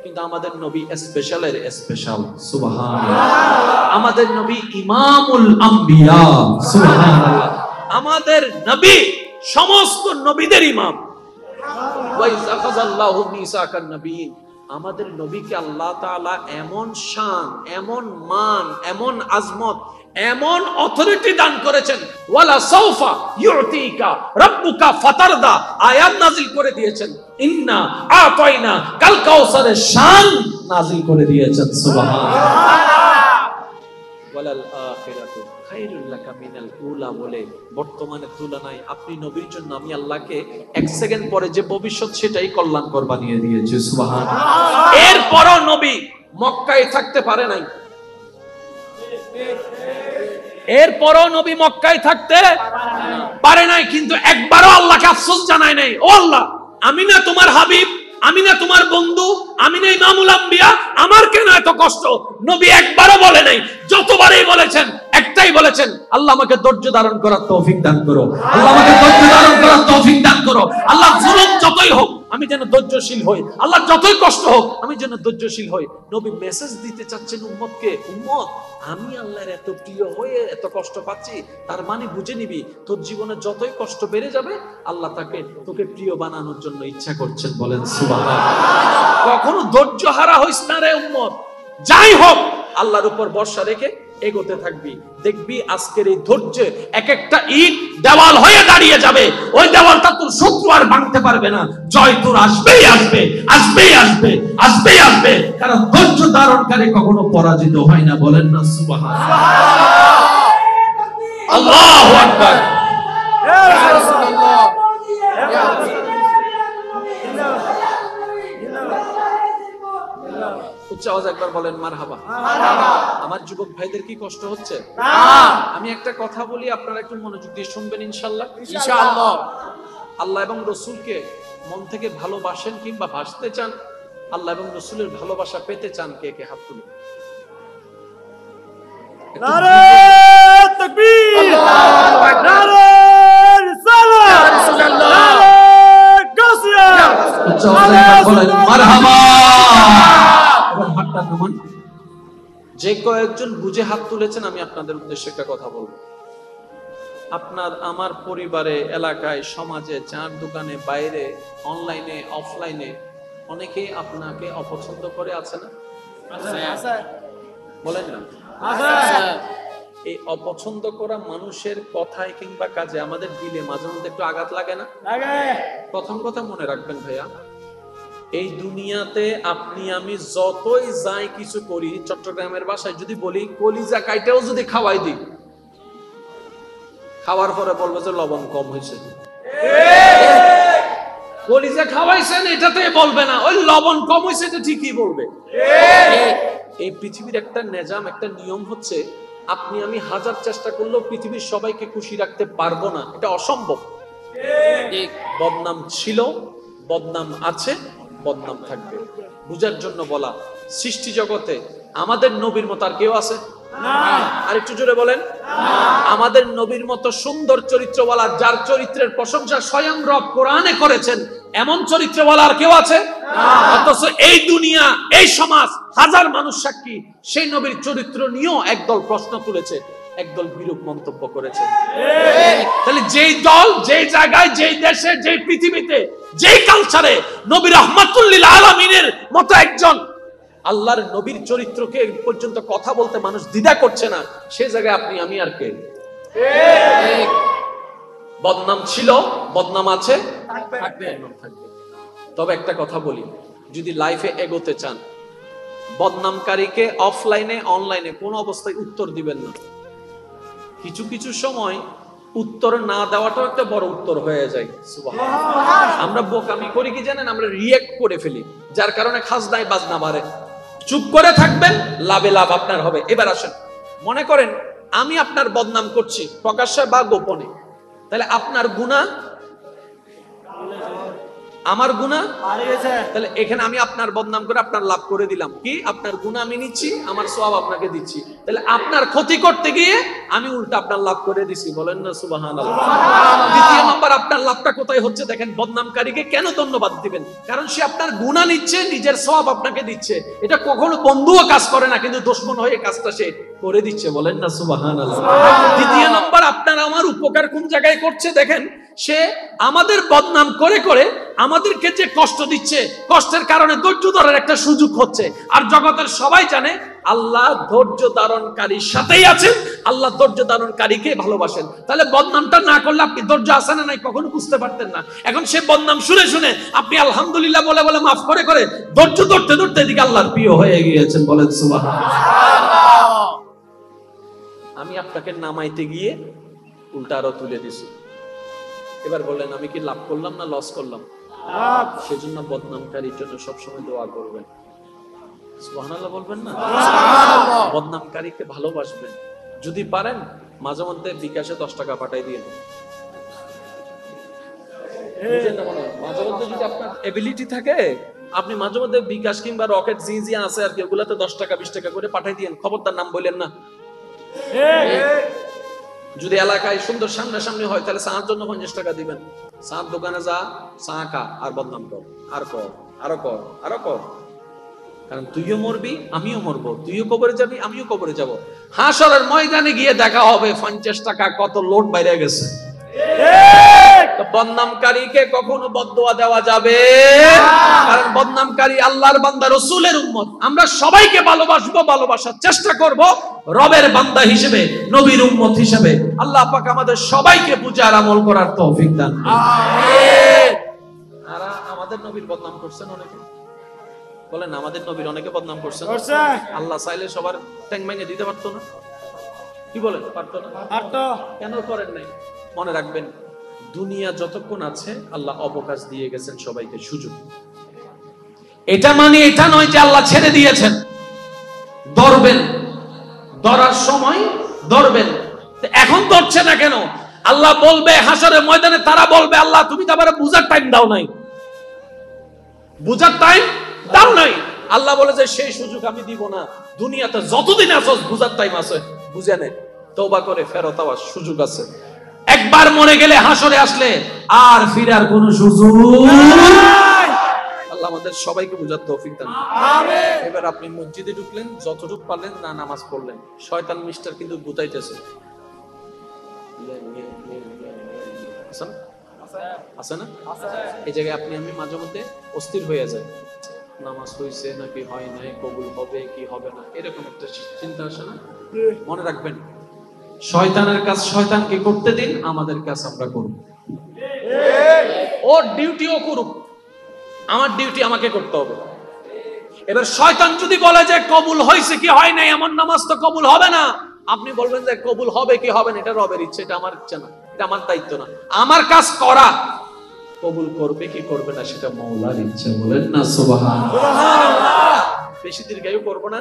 কিন্তু আমাদের নবী স্পেশালের স্পেশাল। সুবহানাল্লাহ। আমাদের নবী ইমামুল আম্বিয়া। সুবহানাল্লাহ। আমাদের নবী সমস্ত নবীদের ইমাম। ওয়া ইয আখাযাল্লাহু মিসাকান নাবিয়্যিন। আমাদের নবীকে আল্লাহ তাআলা এমন শান, এমন মান, এমন আজমত, এমন অথরিটি দান করেছেন, ওয়ালা সাউফা ইউতিকা রাব্বুকা ফাতারদা আয়াত নাযিল করে দিয়েছেন, ইন্না আতাইনা কাল কাউসারের শান নাযিল করে দিয়েছেন। সুবহানাল্লাহ। ওয়ালাল আখিরাতু খায়রুল লাকা মিনাল উলা বলে বর্তমানের তুলনায় আপনি নবীর জন্য আমি আল্লাহকে এক সেকেন্ড পরে যে ভবিষ্যৎ সেটাই কল্যাণকর বানিয়ে দিয়েছি। সুবহানাল্লাহ। এরপরও নবী মক্কায় থাকতে পারে নাই, এরপরও নবী মক্কায় থাকতে পারে নাই, কিন্তু একবারও আল্লাহকে আফসোস জানায় নাই, ও আল্লাহ আমি না তোমার হাবিব, আমি না তোমার বন্ধু, আমি না ইমামুল আম্বিয়া, আমার কেন এত কষ্ট? নবী একবারও বলে নাই। যতবারই বলেছেন একটাই বলেছেন, আল্লাহ আমাকে ধৈর্য ধারণ করার তৌফিক দান করো, আল্লাহ আমাকে ধৈর্য ধারণ করার তৌফিক দান করো, আল্লাহ জুলুম যতই হোক আমি যেন ধৈর্যশীল হই, আল্লাহ যতই কষ্ট হোক আমি যেন ধৈর্যশীল হই। নবী মেসেজ দিতে চাচ্ছেন উম্মতকে, উম্মত আমি আল্লাহর এত প্রিয় হয়ে এত কষ্ট পাচ্ছি, তার মানে বুঝে নিবি তোর জীবনে যতই কষ্ট বেড়ে যাবে আল্লাহ তোকে প্রিয় বানানোর জন্য ইচ্ছা করছেন। বলেন সুবহানাল্লাহ। কখনো ধৈর্য হারা হইস না রে উম্মত, যাই হোক আল্লাহর উপর ভরসা রেখে এগোতে থাকবি, দেখবি আজকের এই ধৈর্য এক একটা ইট দেওয়াল হয়ে দাঁড়িয়ে যাবে, ওই দেওয়ালটা তোর শত্রু আর ভাঙতে পারবে না, জয় তোর আসবেই আসবে, আসবেই আসবে, আসবেই আসবে, কারণ ধৈর্য ধারণকারী কখনো পরাজিত হয় না। বলেন না সুবহানাল্লাহ। আল্লাহু আকবার।
ইয়া রাসূলুল্লাহ।
উচ্চ আওয়াজ একবার বলেন মারহাবা। আমার যুবক ভাইদের কি কষ্ট হচ্ছে? আমি একটা কথা বলি, আপনারা একটু মনোযোগ দিয়ে শুনবেন ইনশাআল্লাহ।
ইনশাআল্লাহ।
আল্লাহ এবং রাসূলকে মন থেকে ভালোবাসেন কিংবা ভাসতে চান, আল্লাহ এবং রাসূলের ভালোবাসা পেতে চান, কে কে হাত তুলুন।
নারে তাকবীর, নারে রিসালাত, নারে গাসিয়া,
উচ্চ আওয়াজে একবার বলেন মারহাবা। যে কয়েকজন বুঝে হাত তুলেছেন আমি আপনাদের উদ্দেশ্যে একটা কথা বলবো। আপনার আমার পরিবারে, এলাকায়, সমাজে, চার দোকানে, বাইরে, অনলাইনে, অফলাইনে অনেকেই আপনাকে অপছন্দ করে, আছে না? বলেন না। এই অপছন্দ করা মানুষের কথায় কিংবা কাজে আমাদের দিলে মাঝে মধ্যে একটু আঘাত লাগে না? প্রথম কথা মনে রাখবেন ভাইয়া, এই দুনিয়াতে আপনি আমি যতই যাই কিছু করি, চট্টগ্রামের ভাষায় যদি বলি কলিজা কাইটাও যদি খাওয়াই দিই, খাওয়ার পরে বলবো যে লবণ কম হয়েছে। কলিজা খাওয়াইছেন এটাতে বলবে না, ওই লবণ কম হয়েছে তো ঠিকই বলবে। এই পৃথিবীর একটা নিজাম, একটা নিয়ম হচ্ছে, আপনি আমি হাজার চেষ্টা করলেও পৃথিবীর সবাইকে খুশি রাখতে পারবো না, এটা অসম্ভব। বদনাম ছিল, বদনাম আছে, বদনাম থাকবে। বুঝার জন্য বলা, সৃষ্টি জগতে আমাদের নবীর মতো আর কেউ আছে? আর একটু জোরে বলেন। আমাদের নবীর মতো সুন্দর চরিত্রওয়ালা, যার চরিত্রের প্রশংসা স্বয়ং রব কোরআনে করেছেন, এমন চরিত্রওয়ালা আর কেউ আছে? অথচ এই দুনিয়া, এই সমাজ, হাজার মানুষ সাক্ষী, সেই নবীর চরিত্র নিয়েও একদল প্রশ্ন তুলেছে, একদল বিরূপ মন্তব্য করেছে। তাহলে যেই দল, যেই জায়গায়, যেই দেশে, যেই পৃথিবীতে, যেই কালচারে নবী রাহমাতুল্লিল আলামিনের মতো একজন আল্লাহর নবীর চরিত্রকে পর্যন্ত কথা বলতে মানুষ দ্বিধা করছে না, সে জায়গায় আপনি আমি আর কে? বদনাম ছিল, বদনাম আছে, থাকবে। তবে একটা কথা বলি, যদি লাইফে এগোতে চান, বদনামকারীকে অফলাইনে, অনলাইনে কোনো অবস্থায় উত্তর দিবেন না। কিছু কিছু সময় উত্তর না দেওয়াটাও একটা বড় উত্তর হয়ে যায়। সুবহানাল্লাহ। আমরা বোকামি করি কি জানেন? আমরা রিঅ্যাক্ট করে ফেলি, যার কারণে খাজনায় বাজনা বাড়ে। চুপ করে থাকবেন, লাভে লাভ আপনার হবে। এবার আসেন, মনে করেন আমি আপনার বদনাম করছি প্রকাশ্যে বা গোপনে, তাহলে আপনার গুনাহ আমার গুনাহ
মারা গেছে।
তাহলে এখানে আমি আপনার বদনাম করে আপনার লাভ করে দিলাম কি, আপনার গুনাহ আমি নিচ্ছি, আমার সওয়াব আপনাকে দিচ্ছি। তাহলে আপনার ক্ষতি করতে গিয়ে আমি উল্টা আপনার লাভ করে দিছি। বলেন না সুবহানাল্লাহ। দ্বিতীয় নম্বর আপনার লাভটা কোথায় হচ্ছে দেখেন, বদনামকারীকে কেন ধন্যবাদ দিবেন? কারণ সে আপনার গুনাহ নিচ্ছে, নিজের সওয়াব আপনাকে দিচ্ছে। এটা কখনো বন্ধুও কাজ করে না, কিন্তু দুশমন হয়ে কাজটা সে করে দিচ্ছে। বলেন না সুবহানাল্লাহ। দ্বিতীয় নম্বর আপনার আমার উপকার কোন জায়গায় করছে দেখেন, সে আমাদের বদনাম করে করে আমাদেরকে যে কষ্ট দিচ্ছে, কষ্টের কারণে ধৈর্য ধরার একটা সুযোগ হচ্ছে। আর জগতের সবাই জানে আল্লাহ ধৈর্য ধারণকারীর সাথেই আছেন, আল্লাহ ধৈর্য ধারণকারীকে ভালোবাসেন। তাহলে বদনামটা না করলে আপনি ধৈর্য আছে না নাই কখনো বুঝতে পারতেন না। এখন সে বদনাম শুনে শুনে আপনি আলহামদুলিল্লাহ বলে বলে মাফ করে করে ধৈর্য ধরতে ধরতে এদিকে আল্লাহর প্রিয় হয়ে গিয়েছেন। বলেন সুবহানাল্লাহ। আমি আপনাকে নামাইতে গিয়ে উল্টা আরো তুলে দিছি। এবার বললেন আমি কি লাভ করলাম না লস করলাম? সেজন্য বদনামকারীর জন্য সবসময় দোয়া করবেন। সুবহানাল্লাহ বলবেন না? বদনামকারীকে ভালোবাসবেন। যদি পারেন মাঝে মধ্যে বিকাশে 10 টাকা পাঠাই দিয়ে, মাঝে মধ্যে যদি আপনার এবিলিটি থাকে আপনি মাঝে মধ্যে বিকাশ কিংবা রকেট জি আছে আর কি, ওগুলাতে 10 টাকা 20 টাকা করে পাঠাই দিয়েন। খবরদার নাম বললেন না। যদি এলাকায় সুন্দর সামনাসামনি হয় তাহলে চার জন্য 50 টাকা দিবেন। চার দোকানে যা, চা খা আর বদনাম কর, আর কর, আরো কর, আরো কর। কারণ তুইও মরবি, আমিও মরবো, তুইও কবরে যাবি, আমিও কবরে যাব। হাসরের ময়দানে গিয়ে দেখা হবে 50 টাকা কত লোড বাইরে গেছে। বদনামকারীকে কখনো বদদোয়া দেওয়া যাবে, কারণ বদনামকারী আল্লাহর বান্দা, রাসূলের উম্মত। আমরা সবাইকে ভালোবাসবো, ভালোবাসার চেষ্টা করব রবের বান্দা হিসেবে, নবীর উম্মত হিসেবে। আল্লাহ পাক আমাদের সবাইকে বুঝার আমল করার তৌফিক দান করুন। আমিন। আর আমাদের নবীর বদনাম করছেন অনেকে, বলেন আমাদের নবীর অনেকে বদনাম করছেন। আল্লাহ চাইলে সবার ট্যাং মাইনে দিতে পারতো না? কি বলেন, পারতো না?
পারতো।
কেন করেন নাই? মনে রাখবেন, দুনিয়া যতক্ষণ আছে আল্লাহ অবকাশ দিয়ে গেছেন সবাইকে, সুযোগ। এটা মানে এটা নয় যে আল্লাহ ছেড়ে দিয়েছেন। ধরবেন, ধরার সময় ধরবেন। এখন ধরছে না কেন? আল্লাহ বলবে হাসরের ময়দানে, তারা বলবে আল্লাহ তুমি তো আবার বুঝার টাইম দাও নাই, বুঝার টাইম দাও নাই। আল্লাহ বলে যে সেই সুযোগ আমি দিব না। দুনিয়াতে যতদিন আছো বুঝার টাইম আছে, বুঝে নে, তওবা করে ফেরত আওয়ার সুযোগ আছে। একবার মরে গেলে হাসরে আসলে আর ফিরার কোনো সুযোগ নাই। আল্লাহ আমাদের সবাইকে বুঝার তৌফিক দান করুন। আমিন। এবার আপনি মসজিদে ঢুকলেন, যতটুকু পারলেন না নামাজ পড়লেন, শয়তান মিস্টার কিন্তু গুতাইতেছে। আছে না? এই জায়গায় আপনি আমি মাঝে মধ্যে অস্থির হয়ে যায়, নামাজ হয়েছে নাকি হয় নাই, কবুল হবে কি হবে না, এরকম একটা চিন্তা আসে না? মনে রাখবেন, শয়তানের কাজ শয়তানকে করতে দিন, আমাদের কাজ আমরা করব। ওর ডিউটি ও করুক, আমার ডিউটি আমাকে করতে হবে। এবার শয়তান যদি বলে যে কবুল হয়েছে কি হয় নাই, এমন নামাজ তো কবুল হবে না, আপনি বলবেন যে কবুল হবে কি হবে না এটা রবের ইচ্ছে, এটা আমার ইচ্ছা না, এটা আমার দায়িত্ব না। আমার কাজ করা, কবুল করবে কি করবে না সেটা মওলার ইচ্ছা। বলেন না সুবহানাল্লাহ। বেশি দীর্ঘায়ু করব না।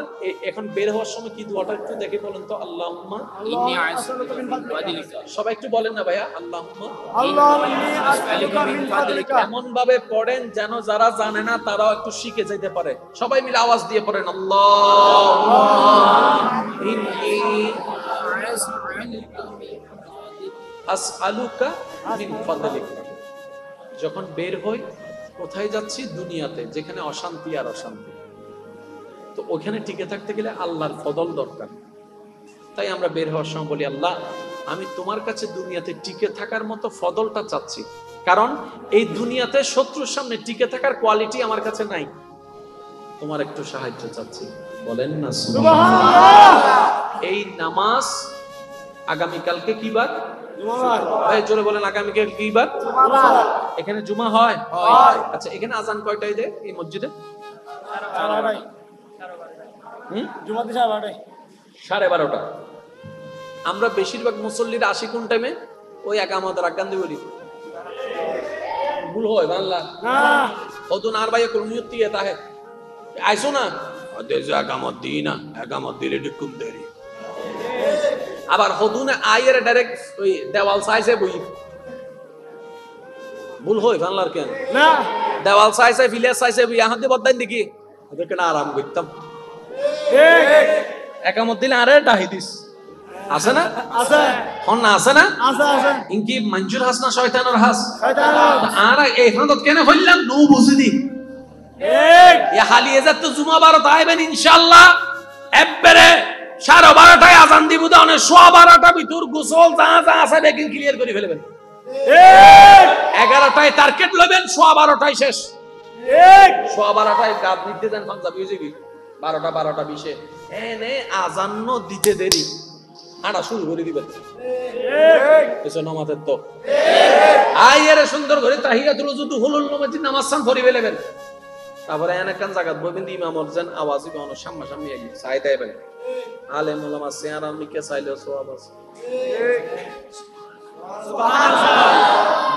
এখন বের হওয়ার সময় কি দোয়াটা একটু দেখে বলেন তো। আল্লাহুম্মা ইন্নী আ'উযুবিকা মিন ফাদলিকা। সবাই একটু বলেন না ভাইয়া, আল্লাহুম্মা
ইন্নী আস'আলুকা মিন ফাদলিকা।
এমন ভাবে পড়েন যেন যারা জানে না তারাও একটু শিখে যেতে পারে। সবাই মিলে আওয়াজ দিয়ে পড়েন, আল্লাহুম্মা ইন্নী আস'আলুকা মিন ফাদলিকা। যখন বের হই কোথায় যাচ্ছি? দুনিয়াতে, যেখানে অশান্তি আর অশান্তি, তো ওখানে টিকে থাকতে গেলে আল্লাহর ফদল দরকার। তাই আমরা বের হওয়ার সময় বলি, আল্লাহ আমি তোমার কাছে দুনিয়াতে টিকে থাকার মতো ফদলটা চাচ্ছি, কারণ এই দুনিয়াতে শত্রুর সামনে টিকে থাকার কোয়ালিটি আমার কাছে নাই, তোমার একটু সাহায্য চাচ্ছি। বলেন না সুবহানাল্লাহ। এই নামাজ আগামীকালকে কি বার? ভাই জোরে বলেন, আগামীকাল কি বার? এখানে জুমা হয়? আচ্ছা, এখানে আজান কয়টায় দেয় এই মসজিদে? 12:30। আমরা বেশিরভাগ মুসল্লিরা আসি কোন টাইমে? ওই একামত রাগান দিয়ে বলি, ভুল হয় বাংলা হতুন আর ভাই কোন নিয়তি এটা হে আইসো না দেশ একামত দিই না, একামত দিলে একটু দেরি। আবার হতুনে আইয়ের ডাইরেক্ট ওই দেওয়াল সাইজে বই, ভুল হয় বাংলার কেন না? দেওয়াল চাইছে ফিলে চাইছে বিয়াহান দিয়ে বদাই দেখি ওদেরকে না আরাম করতাম একামত দিলে আরে ডাহি দিস আছে না
আছে
হন না আছে না
আছে আছে
ইনকি মঞ্জুর হাস না শয়তানের হাস
শয়তান
আর এখানে তো কেন হইলাম নো বুঝি দি
ঠিক
ইয়া খালি এজাত তো জুমা 12 আইবেন ইনশাআল্লাহ একবারে 12:30টায় আজান দিব দাও না 12:30টা ভিতর গোসল যা যা আছে বেকিং ক্লিয়ার করে ফেলবেন
ঠিক
11টায় টার্গেট লবেন 12:30টায় শেষ
ঠিক
12:30টায় গাব নিতে যান পাঞ্জাবি হয়ে যাবি 12টা 20 এনে আজান দিতে দেরি আড়া শুরু করে দিবেন
ঠিক
এসো নামাজের তো আইয়ারে সুন্দর করে তাহিয়াতুল ওযু হুলুল নামাজি নামাজ সান পড়ি ফেলবেন তারপরে এনে কান জায়গা বইবেন ইমাম ওরজান আওয়াজই কোনো সামনাসামনি একই সাই দেবেন আলেম উলামা সিয়ারা মিকে চাইলেও সওয়াব আছে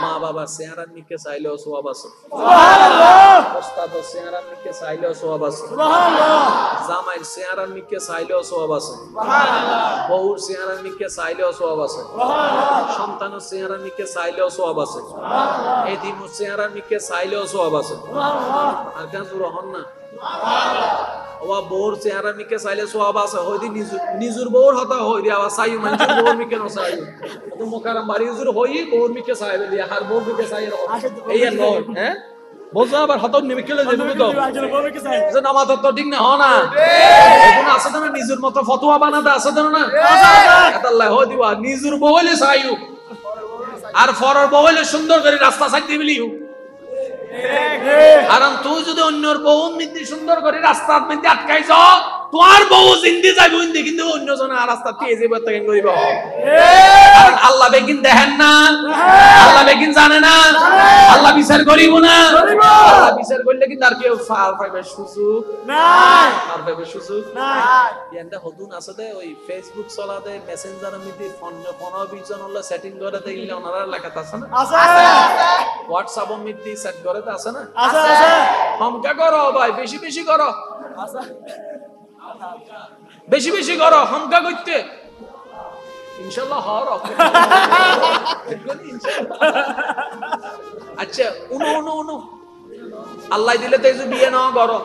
মা বাবা সিয়ারা মিকে চাইলেও সওয়াব আছে
সুবহানাল্লাহ
ওস্তাদ সিয়ারা মিকে চাইলেও সওয়াব আছে
সুবহানাল্লাহ
জামাইর সিয়ারা মিকে চাইলেও সওয়াব আছে
সুবহানাল্লাহ
বউর সিয়ারা মিকে চাইলেও সওয়াব আছে
সুবহানাল্লাহ
সন্তানের চেহারা মিকে চাইলেও সওয়াব আছে এতিমের চেহারা মিকে চাইলেও সওয়াব আছে
সুবহানাল্লাহ
আর কেন জোর হন না ওয়া বউর চেহারা মিকে চাইলে সওয়াব আছে হইদি নিজুর বউর হতা হইদি আবার চাইও মানুষের বউর মিকে না চাইও তো মোকাররম বাড়ি হুজুর হই বউর মিকে চাইবে দিয়া আর বউর মিকে চাইয়ে এই আর নয় হ্যাঁ বলছো আবার হত নিবে কেলে দেবো তো
আজল বলবে কি চাই
যে নামাজ তো ঠিক না হ না এখন আছে না নিজের মতো ফতোয়া বানাতে আছে না এটা আল্লাহ হই দিবা নিজুর বউ হইলে চাইও আর ফরর বউ হইলে সুন্দর করে রাস্তা সাইড দিবিলিও কারণ তুই যদি অন্যর বউ মিদ্দি সুন্দর করে রাস্তার মধ্যে আটকাইছ তোমার বউ জিন্দি যাইবে ইন্দি কিন্তু অন্য জন রাস্তা দিয়ে যাবে তো কেন করিব কারণ আল্লাহ বেগিন দেখেন না আল্লাহ বেগিন জানে না আল্লাহ বিচার করিব না আল্লাহ বিচার করলে কিন্তু আর কেউ ফার পাইবে সুযোগ
নাই
আর পাইবে সুযোগ
নাই
ইয়ান্ডা হদুন আছে দে ওই ফেসবুক চলাতে মেসেঞ্জারের মধ্যে 15-20 জন হলো সেটিং করে দেই ইলা ওনারা লেখাত আছে না
আছে
হোয়াটসঅ্যাপের মধ্যে সেট করে আছে না
আছে আছে
হামকা করো ভাই বেশি বেশি করো
আছে
বেশি বেশি করো হামকা করতে ইনশাআল্লাহ হর আচ্ছা উনো আল্লাহ দিলে তো এই যে বিয়ে নাও করো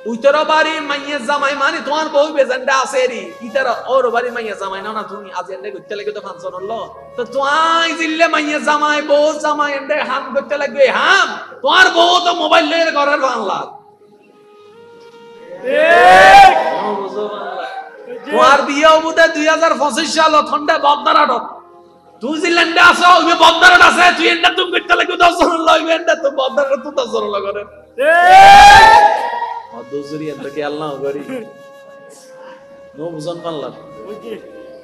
উইতরা বাড়ি মাইয়া জামাই মানে তোমার বউ বেজানটা আছে রি ইতারা ওর বাড়ি মাইয়া জামাই না তুমি আজ এন্ডে করতে লাগে তো ফাংশন হলো তো তুই জিল্লে মাইয়া জামাই বউ জামাই এন্ডে হাম করতে লাগবে হাম তোমার বউ তো মোবাইল লয়ে ঘরের বাংলা
ঠিক
তোমার বিয়ে হবুতে 2025 সাল ঠান্ডা বদনারাট তুই জিল্লেন্ডে আছো ওই বদনারাট আছে তুই এন্ডা তুমি করতে লাগবে 10 জন লাগবে এন্ডা তো বদনারাট তো 10 জন লাগবে
ঠিক
অদুজুরি এন্ডকে আল্লাহ গরি নো বুঝন পাল্লা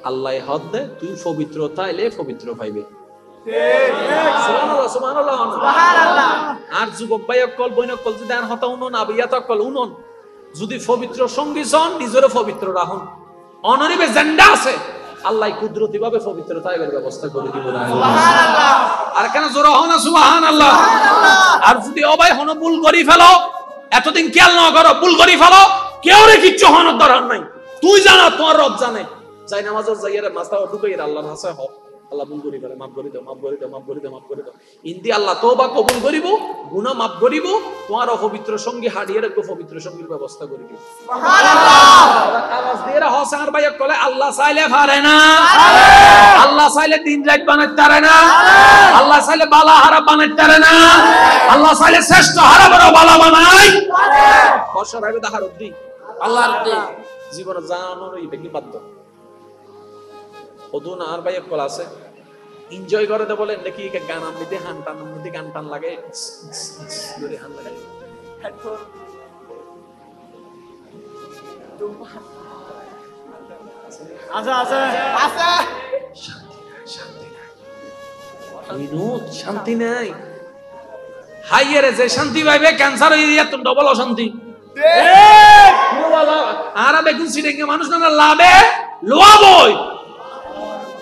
আল্লাহ হদ দে তুই পবিত্র তাইলে পবিত্র পাইবে সুবহানাল্লাহ সুবহানাল্লাহ
সুবহানাল্লাহ
আর যুবক ভাই অকল বইন অকল যদি আর হতা উনন আবিয়াত অকল উনন যদি পবিত্র সঙ্গী জন নিজেরও পবিত্র রাখুন অনরিবে জেন্ডা আছে আল্লাহ কুদরতি ভাবে পবিত্র তাইবের ব্যবস্থা করে দিব
সুবহানাল্লাহ
আর কেন জোর হও না সুবহানাল্লাহ আর যদি অবাই হন ভুল করি ফেলো এতদিন খেয়াল না করো ভুল করি ফেলো কেউ রে কিচ্ছু হওয়ার দরকার নাই তুই জানা তোমার রব জানে যাই নামাজের যাইয়ারে মাথা ঢুকাইরা আল্লাহর হাসে হক আল্লাহ ভুল করি ফেলে মাফ করে দাও মাফ করে দাও মাফ করে দাও মাফ করে দাও ইন্দি আল্লাহ তওবা কবুল করিব গুনাহ মাফ করিব তোমার অপবিত্র সঙ্গী হারিয়ে রাখবো পবিত্র সঙ্গীর ব্যবস্থা করে দিব
সুবহানাল্লাহ
আওয়াজ দিয়ে হোসেন ভাই কলে আল্লাহ চাইলে পারে না আল্লাহ চাইলে দিন রাত বানাইতে পারে না আল্লাহ চাইলে বালা হারা বানাইতে পারে না আল্লাহ চাইলে শ্রেষ্ঠ হারা বড় বালা বানাই বর্ষা ভাবে দেখার অবধি আল্লাহর জীবনে জানানোরই বেশি বাধ্য ওদুন আর ভাই কল আছে এনজয় করে দে বলেন নাকি গান আমনিতে হানটান আমনিতে গান টান লাগে ধরে হান লাগে
হেডফোন আছে আছে আছে
শান্তি নাই হাইয়ারে যে শান্তি পাইবে ক্যান্সার হয়ে যায় তো ডবল অশান্তি আর বেগুন সিডেঙ্গে মানুষ না লাভে লোয়া বই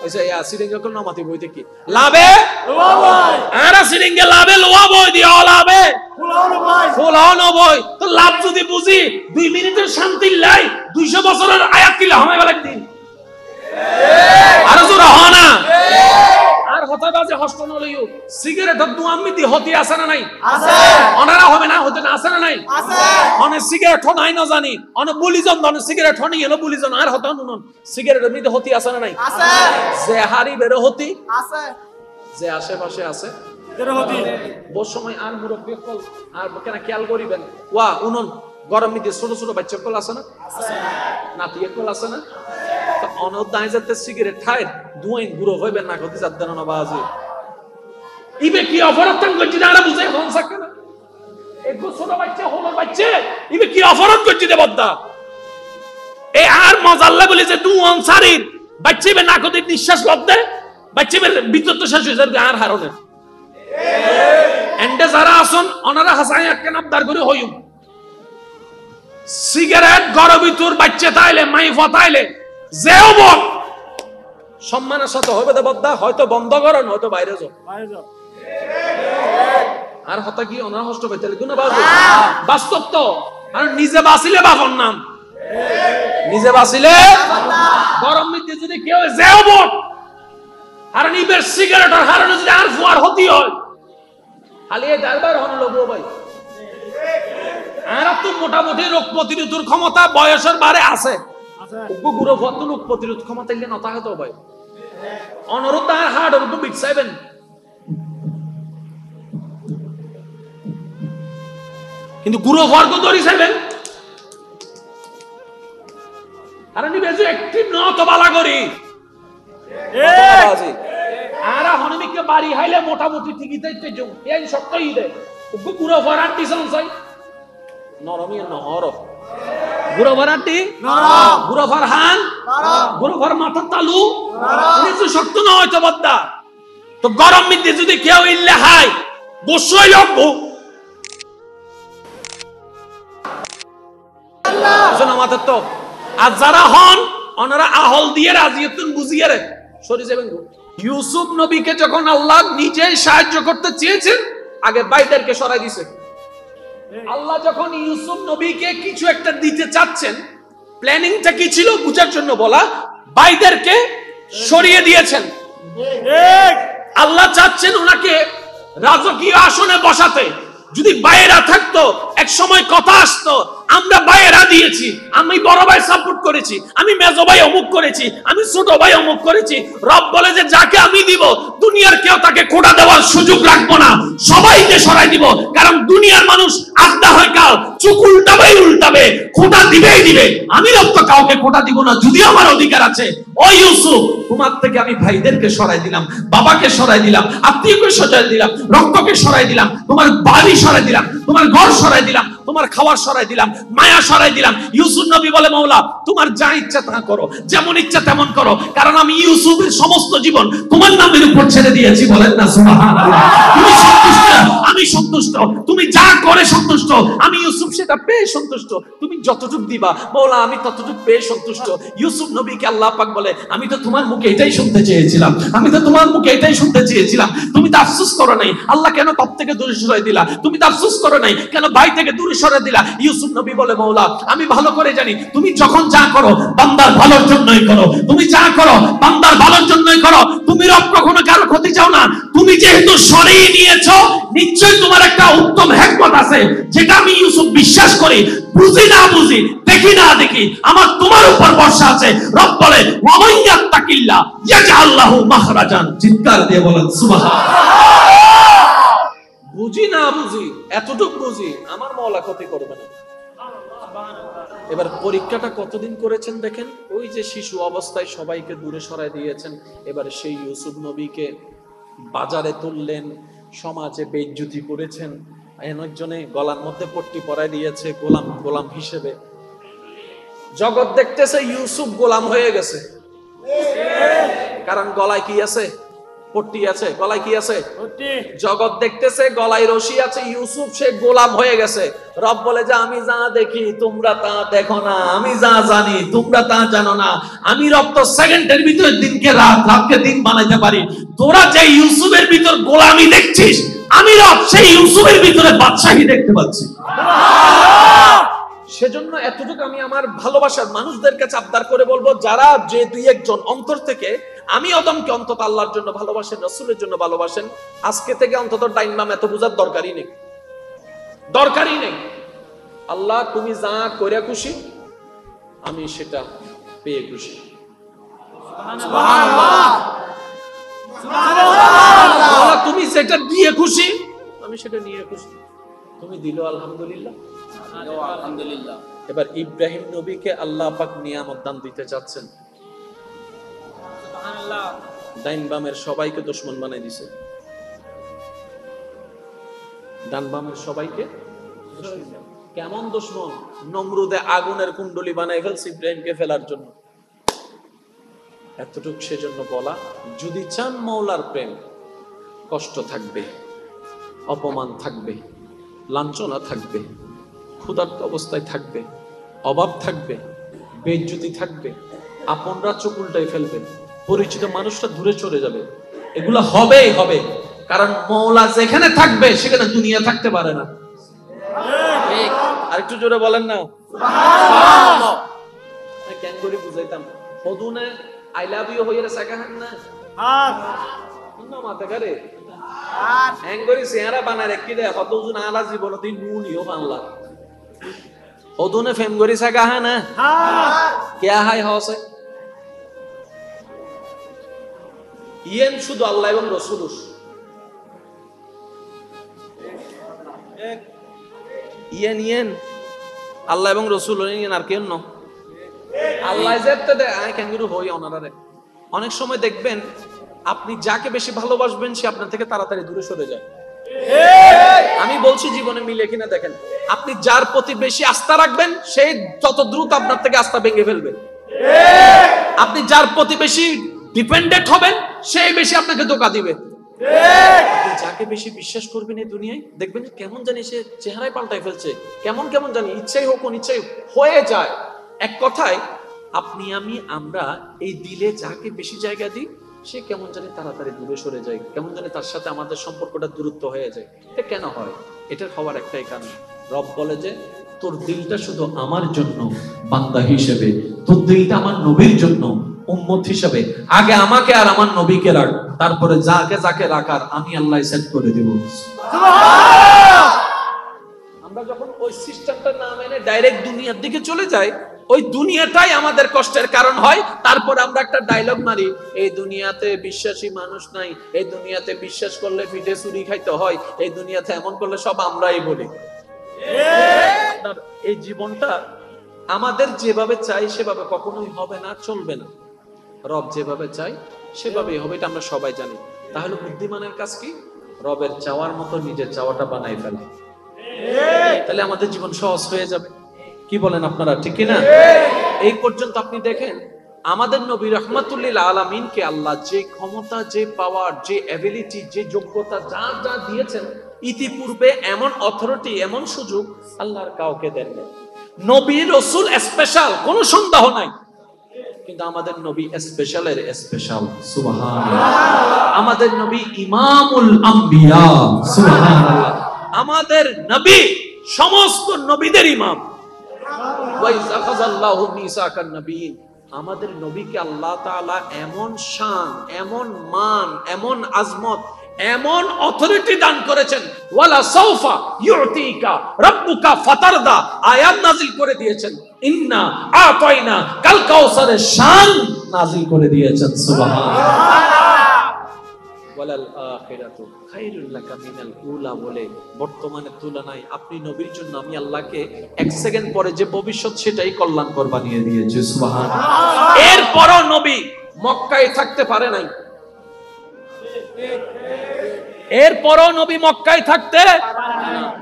এসে ইয়া সিডেঙ্গে কোন নামাতি বইতে কি লাভে
লোয়া ভাই
আর সিডেঙ্গে লাভে লোয়া বই দিয়া লাভে
ফুলানো ভাই
ফুলানো বই তো লাভ যদি বুঝি 2 মিনিটের শান্তি লাই 200 বছরের আয়াত কিলা হবে বলে দিন আর জোরা হয় না আর কথা বাজে হস্ত নলিও সিগারেটের দুয়ামিতি হতি আছে না নাই?
আছে।
অনারা হবে না হতে না আছে না নাই?
আছে।
অনে সিগারেট নাই না জানি অনে বুলিজন ধনে সিগারেট হনি এলো বুলিজন আর হতা নুন সিগারেটের মধ্যে হতি আছে না নাই?
আছে।
যে হারি বের হতি
আছে।
যে আশেপাশে আছে
বের হতি
বহু সময় আর মুরব্বী কল আর কেন খেয়াল করিবেন ওয়া উনন গরম মধ্যে ছোট ছোট বাচ্চা কল আছে না?
আছে।
নাতি কল আছে না? তো অনদায় যাতে সিগারেট খায় দুয়াইন গুরো হইবেন না গতি যাতে না বাজে ইবে কি অপরাধ তান করছি না বুঝে ফোন থাকে না একটু ছোট বাচ্চা হলো বাচ্চা ইবে কি অপরাধ করছি দে বদ্দা এই আর মজাল্লা বলে যে দুয়ান সারির বাচ্চা ইবে না গতি নিঃশ্বাস লব্দে বাচ্চা ইবে ভিতর তো শেষ হয়ে যাবে আর হারনে এন্ডে যারা আসুন ওনারা হাসাই একটা নামদার করে হইম সিগারেট গরবিতুর বাচ্চা তাইলে মাই ফতাইলে যেও বল সম্মানের সাথে হবে দে বদ্দা হয়তো বন্ধ করেন হয়তো বাইরে যাও
বাইরে যাও
আর হতা কি ওনার হস্ত পাইতে কোন বাস্তব তো আর নিজে বাঁচিলে বাপর নাম নিজে বাঁচিলে গরম মধ্যে যদি কেউ যেও বল আর নিবের সিগারেটের হারানো যদি আর ফুয়ার হতি হয় খালি এই ড্রাইভার হন লোক ভাই আর তো মোটামুটি রোগ প্রতিরোধের ক্ষমতা বয়সের বারে আছে গুরু ভদ্র রোগ প্রতিরোধ ক্ষমতা ইলে নতা হতো ভাই অনুরোধ আর হার্ড ওরকম বিচ্ছাইবেন কিন্তু গুরু ভর্গ ধরি চাইবেন আর নিবে যে অ্যাক্টিভ ন তো বালা করি আর হনমিকে বাড়ি হাইলে মোটামুটি ঠিকই তাইতে জম এই সত্যই দে গুরু ভরার দিছন চাই নরমি নহর গুরু ভরাটি
নরম
গুরু ফরহান
নরম
গুরু ফর মাথা তালু
নরম
কিছু শক্ত না হয়তো বদ্দা তো গরম মধ্যে যদি কেউ ইল্লে হাই বসই লাগবো শোনা মাথার তো আর যারা হন ওনারা আহল দিয়ে রাজিয়তুন বুঝিয়ে রে সরি যাবেন ইউসুফ নবীকে যখন আল্লাহ নিজেই সাহায্য করতে চেয়েছেন আগে বাইদেরকে সরাই দিয়েছে আল্লাহ যখন ইউসুফ নবীকে কিছু একটা দিতে চাচ্ছেন প্ল্যানিংটা কি ছিল বুঝার জন্য বলা বাইদেরকে সরিয়ে দিয়েছেন
ঠিক
আল্লাহ চাচ্ছেন ওনাকে রাজকীয় আসনে বসাতে যদি বাইরা থাকতো এক সময় কথা আসতো আমরা বাইরা দিয়েছি আমি বড় ভাই সাপোর্ট করেছি আমি মেজো ভাই অমুক করেছি আমি ছোট ভাই অমুক করেছি রব বলে যে যাকে আমি দিব দুনিয়ার কেউ তাকে খোটা দেওয়ার সুযোগ রাখবো না সবাইকে সরাই দিব কারণ দুনিয়ার মানুষ আড্ডা হয় কাল চুক উল্টাবে খোটা দিবেই দিবে আমি রব তো কাউকে খোটা দিব না যদিও আমার অধিকার আছে ও ইউসুফ তোমার থেকে আমি ভাইদেরকে সরাই দিলাম বাবাকে সরাই দিলাম আত্মীয়কে সরাই দিলাম রক্তকে সরাই দিলাম তোমার বাড়ি সরাই দিলাম তোমার ঘর সরাই দিলাম তোমার খাবার সরাই দিলাম মায়া সরাই দিলাম ইউসুফ নবী বলে মাওলা তোমার যা ইচ্ছা তা করো যেমন ইচ্ছা তেমন করো কারণ আমি ইউসুফের সমস্ত জীবন তোমার নামের উপর ছেড়ে দিয়েছি বলেন না সুবহানাল্লাহ তুমি সন্তুষ্ট আমি সন্তুষ্ট তুমি যা করে সন্তুষ্ট আমি ইউসুফ সেটা পেয়ে সন্তুষ্ট তুমি যতটুকু দিবা মাওলা আমি ততটুকু পেয়ে সন্তুষ্ট ইউসুফ নবীকে আল্লাহ পাক বলে আমি তো তোমার মুখে এটাই শুনতে চেয়েছিলাম আমি তো তোমার মুখে এটাই শুনতে চেয়েছিলাম তুমি তো আফসোস করো নাই আল্লাহ কেন পাপ থেকে দূরে সরাই দিলা তুমি তো আফসোস করো নাই কেন ভাই থেকে দূরে সরাই দিলা ইউসুফ নবী বলে মাওলা আমি ভালো করে জানি তুমি যখন যা করো বান্দার ভালোর জন্যই করো তুমি যা করো বান্দার ভালোর জন্যই করো তুমি রব কখনো কারো ক্ষতি চাও না তুমি যেহেতু সরিয়ে নিয়েছো নিশ্চয়ই তোমার একটা উত্তম হিকমত আছে যেটা আমি ইউসুফ বিশ্বাস করি বুঝি না বুঝি দেখি না দেখি আমার তোমার উপর ভরসা আছে রব বলে ওয়ামাইয়াত্তাকিল্লাহ ইয়াজআল্লাহু মাখরাজান চিৎকার দিয়ে বলেন সুবহানাল্লাহ বুঝি না বুঝি এতটুকু বুঝি আমার মাওলা ক্ষতি করবে না এবার পরীক্ষাটা কতদিন করেছেন দেখেন ওই যে শিশু অবস্থায় সবাইকে দূরে সরাই দিয়েছেন এবার সেই ইউসুফ নবীকে বাজারে তুললেন সমাজে বেইজ্জতি করেছেন একজনে গলার মধ্যে পট্টি পরাই দিয়েছে গোলাম হিসেবে জগৎ দেখতেছে ইউসুফ গোলাম হয়ে গেছে কারণ গলায় কি আছে পট্টি আছে গলায় কি আছে জগৎ দেখতেছে গলায় রশি আছে ইউসুফ সে গোলাম হয়ে গেছে রব বলে যে আমি যা দেখি তোমরা তা দেখো না আমি যা জানি তোমরা তা জানো না আমি রব তো সেকেন্ডের ভিতরে দিনকে রাত রাতকে দিন বানাইতে পারি তোরা যে ইউসুফের ভিতর গোলামি দেখছিস আমি রব সেই ইউসুফের ভিতরে বাদশাহী দেখতে পাচ্ছি সেজন্য এতটুকু আমি আমার ভালোবাসার মানুষদের কাছে আবদার করে বলবো যারা যে দুই একজন অন্তর থেকে আমি অদমকে অন্তত আল্লাহর জন্য ভালোবাসেন, রাসূলের জন্য ভালোবাসেন, আজকে থেকে অন্তত ডাইন বাম এত বুঝার দরকারই নেই, দরকারই নেই। আল্লাহ তুমি যা করে খুশি আমি সেটা পেয়ে খুশি। আল্লাহ তুমি সেটা দিয়ে খুশি আমি সেটা নিয়ে খুশি। তুমি দিল আলহামদুলিল্লাহ,
আলহামদুলিল্লাহ।
এবার ইব্রাহিম নবীকে আল্লাহ পাক নিয়ামত দান দিতে চাচ্ছেন,
সুবহানাল্লাহ।
ডাইন বামের সবাইকে দুশমন বানাই দিছে, ডান বামের সবাইকে দুশমন। কেমন দুশমন? নমরুদে আগুনের কুণ্ডলি বানাই ফেলছে ইব্রাহিমকে ফেলার জন্য। এতটুক সেজন্য বলা, যদি চান মওলার প্রেম, কষ্ট থাকবে, অপমান থাকবে, লাঞ্ছনা থাকবে, ক্ষুধার্ত অবস্থায় থাকবে, অভাব থাকবে, বেইজ্জতি থাকবে, আপনরা চোখ উল্টাই ফেলবে, পরিচিত মানুষরা দূরে চলে যাবে, এগুলো হবেই হবে। কারণ মওলা যেখানে থাকবে সেখানে দুনিয়া থাকতে পারে না।
ঠিক।
আরেকটু জোরে বলেন না সুবহানাল্লাহ। কেন করে বুঝাইতাম, হদুনে আই লাভ ইউ হইরে সাকাহান না
হাত
না মাথা করে
হাত
হ্যাঙ্গরি চেহারা বানায় রেখে দেয়, হদুন আলা জীবন তুই নুনিও বাংলা হদুনে ফেম করি সাকাহা না
হাত
কেয়া হাই হসে ইয়েন শুধু আল্লাহ এবং রসুল, ইয়েন ইয়েন আল্লাহ এবং রসুল ইয়েন আর কেন আল্লাহ যেতে আয় কেন হই ওনারে। অনেক সময় দেখবেন আপনি যাকে বেশি ভালোবাসবেন সে আপনার থেকে তাড়াতাড়ি দূরে সরে যায়। আমি বলছি জীবনে মিলে কিনা দেখেন, আপনি যার প্রতি বেশি আস্থা রাখবেন সেই তত দ্রুত আপনার থেকে আস্থা ভেঙে ফেলবে। আপনি যার প্রতি বেশি ডিপেন্ডেন্ট হবেন সেই বেশি আপনাকে ধোঁকা দিবে। আপনি যাকে বেশি বিশ্বাস করবেন এই দুনিয়ায় দেখবেন কেমন জানি সে চেহারায় পাল্টাই ফেলছে, কেমন কেমন জানি ইচ্ছাই হোক অনিচ্ছাই হয়ে যায়। এক কথায় আপনি আমি আমরা এই দিলে যাকে বেশি জায়গা দিই সে কেমন জানি তাড়াতাড়ি দূরে সরে যায়, কেমন জানি তার সাথে আমাদের সম্পর্কটা দূরত্ব হয়ে যায়। এটা কেন হয়? এটার হওয়ার একটাই কারণ, রব বলে যে তোর দিলটা শুধু আমার জন্য বান্দা হিসেবে, তোর দিলটা আমার নবীর জন্য উম্মত হিসেবে, আগে আমাকে আর আমার নবীকে রাখ, তারপরে যাকে যাকে রাখার আমি আল্লাহ সেট করে দেব। আমরা যখন ওই সিস্টেমটা না মেনে ডাইরেক্ট দুনিয়ার দিকে চলে যাই, ওই দুনিয়াটাই আমাদের কষ্টের কারণ হয়। তারপর আমরা একটা ডায়লগ মারি, এই দুনিয়াতে বিশ্বাসী মানুষ নাই, এই দুনিয়াতে বিশ্বাস করলে পিঠে চুরি খাইতে হয়, এই দুনিয়াতে এমন করলে সব আমরাই বলি। আপনার এই জীবনটা আমাদের যেভাবে চাই সেভাবে কখনোই হবে না, চলবে না। রব যেভাবে চাই সেভাবেই হবে, এটা আমরা সবাই জানি। তাহলে বুদ্ধিমানের কাজ কি? রবের চাওয়ার মতো নিজের চাওয়াটা বানাই ফেলা, তাহলে আমাদের জীবন সহজ হয়ে যাবে। কি বলেন আপনারা, ঠিক কিনা? এই পর্যন্ত আপনি দেখেন আমাদের নবী রহমাতুল্লিল আলামিনকে আল্লাহ যে ক্ষমতা, যে পাওয়ার, যে এবিলিটি, যে যোগ্যতা যা যা দিয়েছেন, ইতিপূর্বে এমন অথরিটি, এমন সুযোগ আল্লাহর কাউকে দেন না। নবী রাসূল স্পেশাল, কোনো সন্দেহ নাই, কিন্তু আমাদের নবী স্পেশালের স্পেশাল। সুবহানাল্লাহ। আমাদের নবী ইমামুল আম্বিয়া। সুবহানাল্লাহ। আমাদের নবী সমস্ত নবীদের ইমাম। ওয়াইযা খাযাল্লাহু মিসাকান নবিয়্যিন। আমাদের নবীকে আল্লাহ তাআলা এমন শান, এমন মান, এমন আজমত, এমন অথরিটি দান করেছেন, ওয়ালা সাউফা ইউতিকা রাব্বুকা ফাতারদা আয়াত নাযিল করে দিয়েছেন, ইন্না আতাইনা কাল কাউসারের শান নাযিল করে দিয়েছেন। সুবহানাল্লাহ। ওয়ালাল আখিরাতু খায়রুল লাকা মিনাল উলা বলে বর্তমানে তুলনায় আপনি নবীর জন্য আমি আল্লাহকে এক সেকেন্ড পরে যে ভবিষ্যৎ সেটাই কল্যাণকর বানিয়ে দিয়েছি। সুবহানাল্লাহ। এরপরও নবী মক্কায় থাকতে পারে নাই, এরপরও নবী মক্কায় থাকতে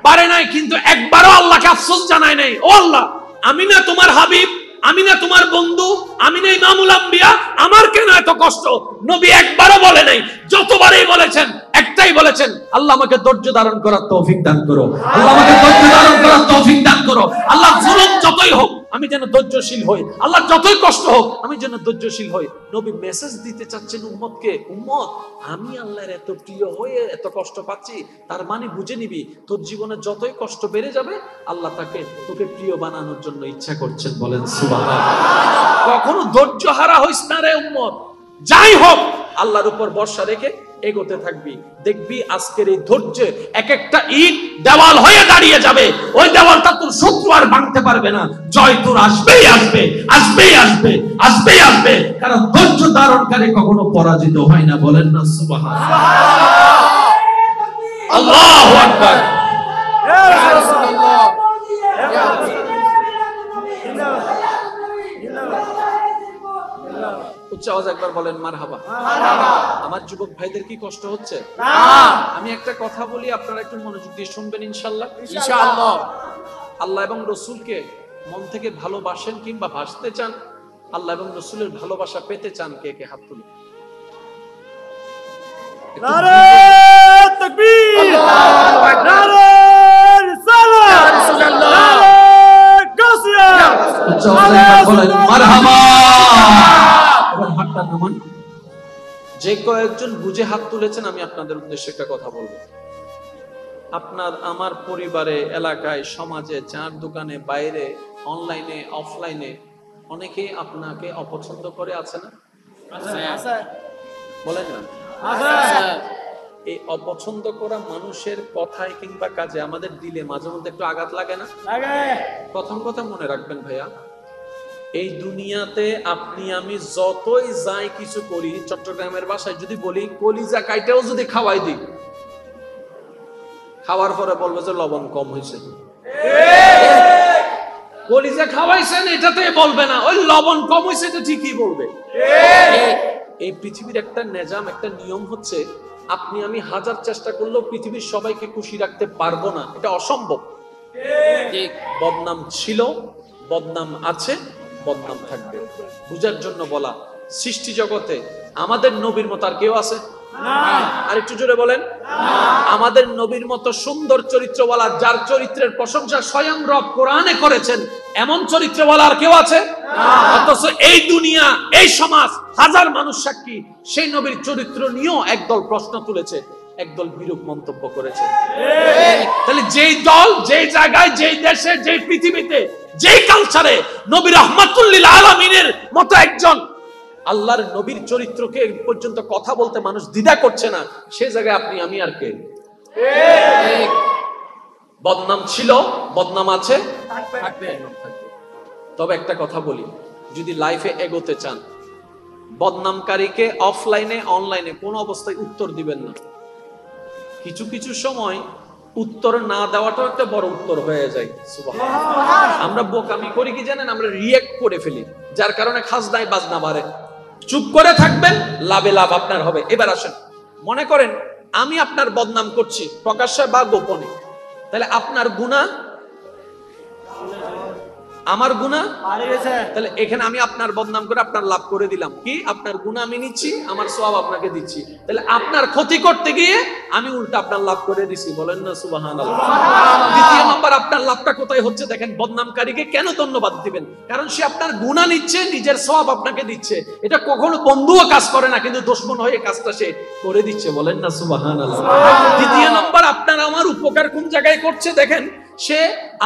পারে নাই, কিন্তু একবারও আল্লাহকে আফসোস জানায় নাই, ও আল্লাহ আমি না তোমার হাবিব, আমি না তোমার বন্ধু, আমি না ইমামুল আম্বিয়া, আমার কেন এত কষ্ট? নবী একবারও বলে নাই। যতবারই বলেছেন একটাই বলেছেন, আল্লাহ আমাকে ধৈর্য ধারণ করার তৌফিক দান করো, আল্লাহ আমাকে ধৈর্য ধারণ করার তৌফিক দান করো। আল্লাহ জুলুম যতই হোক আমি যেন ধৈর্যশীল হই, আল্লাহ যতই কষ্ট হোক আমি যেন ধৈর্যশীল হই। নবী মেসেজ দিতে চাচ্ছেন উম্মতকে, উম্মত আমি আল্লাহর এত প্রিয় হয়ে এত কষ্ট পাচ্ছি, তার মানে বুঝে নিবি তোর জীবনে যতই কষ্ট বেড়ে যাবে আল্লাহ তোকে প্রিয় বানানোর জন্য ইচ্ছা করছেন। বলেন সুবহানাল্লাহ। কখনো ধৈর্য হারা হইস না রে উম্মত, যাই হোক আল্লাহর উপর ভরসা রেখে এগোতে থাকবি, দেখবি আজকের এই ধৈর্যে এক একটা ইট দেওয়াল হয়ে দাঁড়িয়ে যাবে। ওই দেওয়ালটা তোর শত্রু আর ভাঙতে পারবে না। জয় তোর আসবেই আসবে, আসবেই আসবে, আসবেই আসবে, কারণ ধৈর্য ধারণকারী কখনো পরাজিত হয় না। বলেন না সুবহানাল্লাহ। আল্লাহু আকবার। উচ্চ আওয়াজ একবার বলেন মারহাবা। আমার যুবক ভাইদের কি কষ্ট হচ্ছে? আমি একটা কথা বলি, আপনারা একটু মনোযোগ দিয়ে শুনবেন ইনশাআল্লাহ।
ইনশাআল্লাহ।
আল্লাহ এবং রসুলকে মন থেকে ভালোবাসেন কিংবা ভাসতে চান? আল্লাহ এবং রসুলের ভালোবাসা পেতে চান? কে কে হাত তুলুন।
নারে তাকবীর, নারে রিসালাত, নারে গাউসিয়া,
উচ্চ আওয়াজে একবার বলেন মারহাবা। এবার হাতটা নামান। যে কয়েকজন বুঝে হাত তুলেছেন, আমি আপনাদের উদ্দেশ্যে একটা কথা বলবো। আপনার আমার পরিবারে, এলাকায়, সমাজে, চার দোকানে, বাইরে, অনলাইনে, অফলাইনে অনেকেই আপনাকে অপছন্দ করে, আছে না?
আছে
বলেন না।
আছে।
এই অপছন্দ করা মানুষের কথায় কিংবা কাজে আমাদের দিলে মাঝে মধ্যে একটু আঘাত লাগে না?
লাগে।
প্রথম কথা মনে রাখবেন ভাইয়া, এই দুনিয়াতে আপনি আমি যতই যাই কিছু করি, চট্টগ্রামের ভাষায় যদি বলি কলিজা কাইটাও যদি খাওয়াই দিই, খাওয়ার পরে বলবে যে লবণ কম হয়েছে। কলিজা খাওয়াইছেন এটাতে বলবে না, ওই লবণ কম হয়েছে এটা ঠিকই বলবে। এই পৃথিবীর একটা নিজাম, একটা নিয়ম হচ্ছে, আপনি আমি হাজার চেষ্টা করলেও পৃথিবীর সবাইকে খুশি রাখতে পারবো না, এটা অসম্ভব। বদনাম ছিল, বদনাম আছে, বদনাম থাকবে। বুঝার জন্য বলা, সৃষ্টি জগতে আমাদের নবীর মতো আর কেউ আছে? আর একটু জোরে বলেন। আমাদের নবীর মতো সুন্দর চরিত্রওয়ালা, যার চরিত্রের প্রশংসা স্বয়ং রব কোরআনে করেছেন, এমন চরিত্রওয়ালা আর কেউ আছে? অথচ এই দুনিয়া, এই সমাজ, হাজার মানুষ সাক্ষী, সেই নবীর চরিত্র নিয়েও একদল প্রশ্ন তুলেছে, একদল বিরূপ মন্তব্য করেছে। তাহলে যেই দল, যেই জায়গায়, যেই দেশে, যেই পৃথিবীতে, যেই কালচারে নবী রাহমাতুল লিল আলামিনের মতো একজন আল্লাহর নবীর চরিত্রকে পর্যন্ত কথা বলতে মানুষ দ্বিধা করছে না, সে জায়গায় আপনি আমি আর কে? বদনাম ছিল, বদনাম আছে, থাকবে। তবে একটা কথা বলি, যদি লাইফে এগোতে চান, বদনামকারীকে অফলাইনে, অনলাইনে কোন অবস্থায় উত্তর দিবেন না। কিছু কিছু সময় উত্তর না দেওয়াটাও একটা বড় উত্তর হয়ে যায়। সুবহানাল্লাহ। আমরা বোকামি করি কি জানেন? আমরা রিঅ্যাক্ট করে ফেলি, যার কারণে খাজনায় বাজনা বাড়ে। চুপ করে থাকবেন, লাভে লাভ আপনার হবে। এবার আসেন, মনে করেন আমি আপনার বদনাম করছি প্রকাশ্যে বা গোপনে, তাহলে আপনার গুনাহ, আমার গুনাহ, তাহলে এখানে আমি আপনার বদনাম করে আপনার লাভ করে দিলাম কি? আপনার গুনাহ আমি নিচ্ছি, আমার সওয়াব আপনাকে দিচ্ছি। তাহলে আপনার ক্ষতি করতে গিয়ে আমি উল্টা আপনার লাভ করে দিছি। বলেন না সুবহানাল্লাহ। দ্বিতীয় নম্বর, আপনার লাভটা কোথায় হচ্ছে দেখেন? বদনামকারীকে কেন ধন্যবাদ দিবেন? কারণ সে আপনার গুনাহ নিচ্ছে, নিজের সওয়াব আপনাকে দিচ্ছে। এটা কখনো বন্ধুও কাজ করে না, কিন্তু দুশমন হয়ে কাজটা সে করে দিচ্ছে। বলেন না সুবহানাল্লাহ। দ্বিতীয় নম্বর, আপনার আমার উপকার কোন জায়গায় করছে দেখেন? সে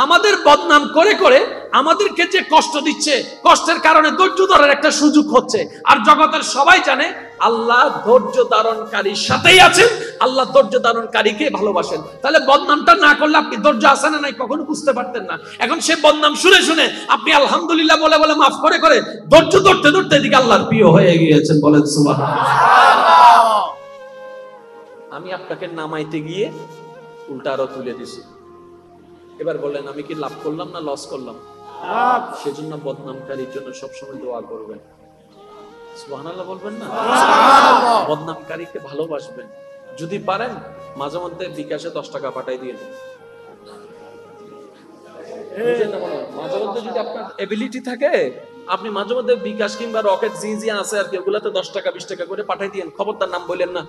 আমাদের বদনাম করে করে আমাদেরকে যে কষ্ট দিচ্ছে, কষ্টের কারণে ধৈর্য ধরার একটা সুযোগ হচ্ছে। আর জগতের সবাই জানে আল্লাহ ধৈর্য ধারণকারীর সাথেই আছেন, আল্লাহ ধৈর্য ধারণকারীকে ভালোবাসেন। তাহলে বদনামটা না করলে আপনি ধৈর্য আছে না নাই কখনো বুঝতে পারতেন না। এখন সে বদনাম শুনে শুনে আপনি আলহামদুলিল্লাহ বলে বলে মাফ করে করে ধৈর্য ধরতে ধরতে এদিকে আল্লাহর প্রিয় হয়ে গিয়েছেন। বলেন সুবহানাল্লাহ। আমি আপনাকে নামাইতে গিয়ে উল্টা আরো তুলে দিছি। এবার বলেন আমি কি লাভ করলাম না লস করলাম? সেজন্য বদনামকারীর জন্য সবসময় দোয়া করবেন। সুবহানাল্লাহ বলবেন না? বদনামকারীকে ভালোবাসবেন। যদি পারেন মাঝে মধ্যে বিকাশে 10 টাকা পাঠাই দিয়ে দেন। মাঝে মধ্যে যদি আপনার এবিলিটি থাকে, আপনি মাঝে মধ্যে বিকাশ কিংবা রকেট জি আছে আর কি, ওগুলাতে 10 টাকা 20 টাকা করে পাঠাই দিয়েন। খবরদার নাম বললেন না।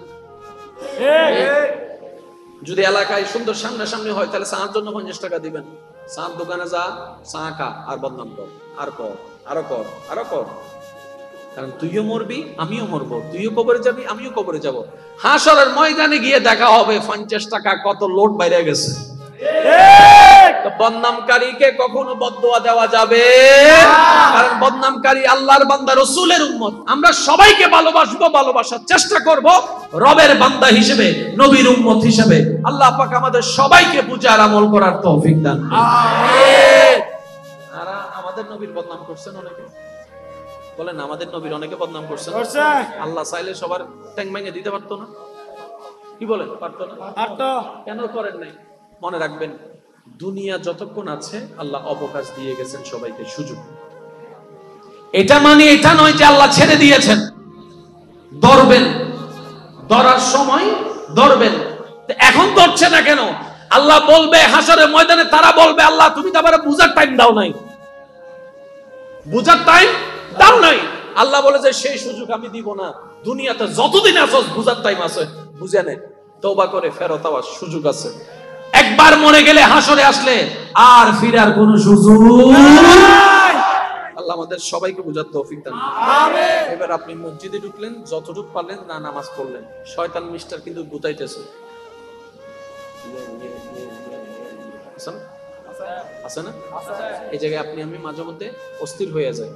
যদি এলাকায় সুন্দর সামনাসামনি হয়, তাহলে চার জন্য 50 টাকা দিবেন। চার দোকানে যা, চা খা, আর বদনাম কর, আর কর, আরো কর, আরো কর। কারণ তুইও মরবি, আমিও মরবো, তুইও কবরে যাবি, আমিও কবরে যাব। হাসরের ময়দানে গিয়ে দেখা হবে 50 টাকা কত লোড বাইরে গেছে। তো বদনামকারীকে কখনো বদদুয়া দেওয়া যাবে কারণ বদনামকারী আল্লাহর বান্দা রাসূলের উম্মত। আমরা সবাইকে ভালোবাসবো, ভালোবাসার চেষ্টা করব রবের বান্দা হিসেবে, নবীর উম্মত হিসেবে। আল্লাহ পাক আমাদের সবাইকে বুঝার আমল করার তৌফিক দান করুন। আমিন। আর আমাদের নবীর বদনাম করছেন অনেকে, বলেন আমাদের নবীর অনেকে বদনাম করছেন। আল্লাহ চাইলে সবার ট্যাং ভেঙে দিতে পারতো না? কি বলেন, পারতো না? কেন করেন নাই? মনে রাখবেন, দুনিয়া যতক্ষণ আছে আল্লাহ অবকাশ দিয়ে গেছেন সবাইকে, সুযোগ। এটা মানে এটা নয় যে আল্লাহ ছেড়ে দিয়েছেন। ধরবেন, ধরার সময় ধরবেন। এখন ধরছে না কেন? আল্লাহ বলবে হাসরের ময়দানে, তারা বলবে আল্লাহ তুমি তো আবার বুঝার টাইম দাও নাই, বুঝার টাইম দাও নাই। আল্লাহ বলে যে সেই সুযোগ আমি দিব না। দুনিয়াতে যতদিন আছো বুঝার টাইম আছে, বুঝে নে, তওবা করে ফেরত আওয়ার সুযোগ আছে। একবার মরে গেলে হাসরে আসলে আর ফিরার কোন সুযোগ নাই। আল্লাহ আমাদের সবাইকে বুঝার তৌফিক দান করুন। আমিন। এবার আপনি মসজিদে ঢুকলেন, যতটুকু পারলেন না নামাজ পড়লেন, শয়তান মিস্টার কিন্তু গুতাইতেছে। আছে না? এই জায়গায় আপনি আমি মাঝে মধ্যে অস্থির হয়ে যায়,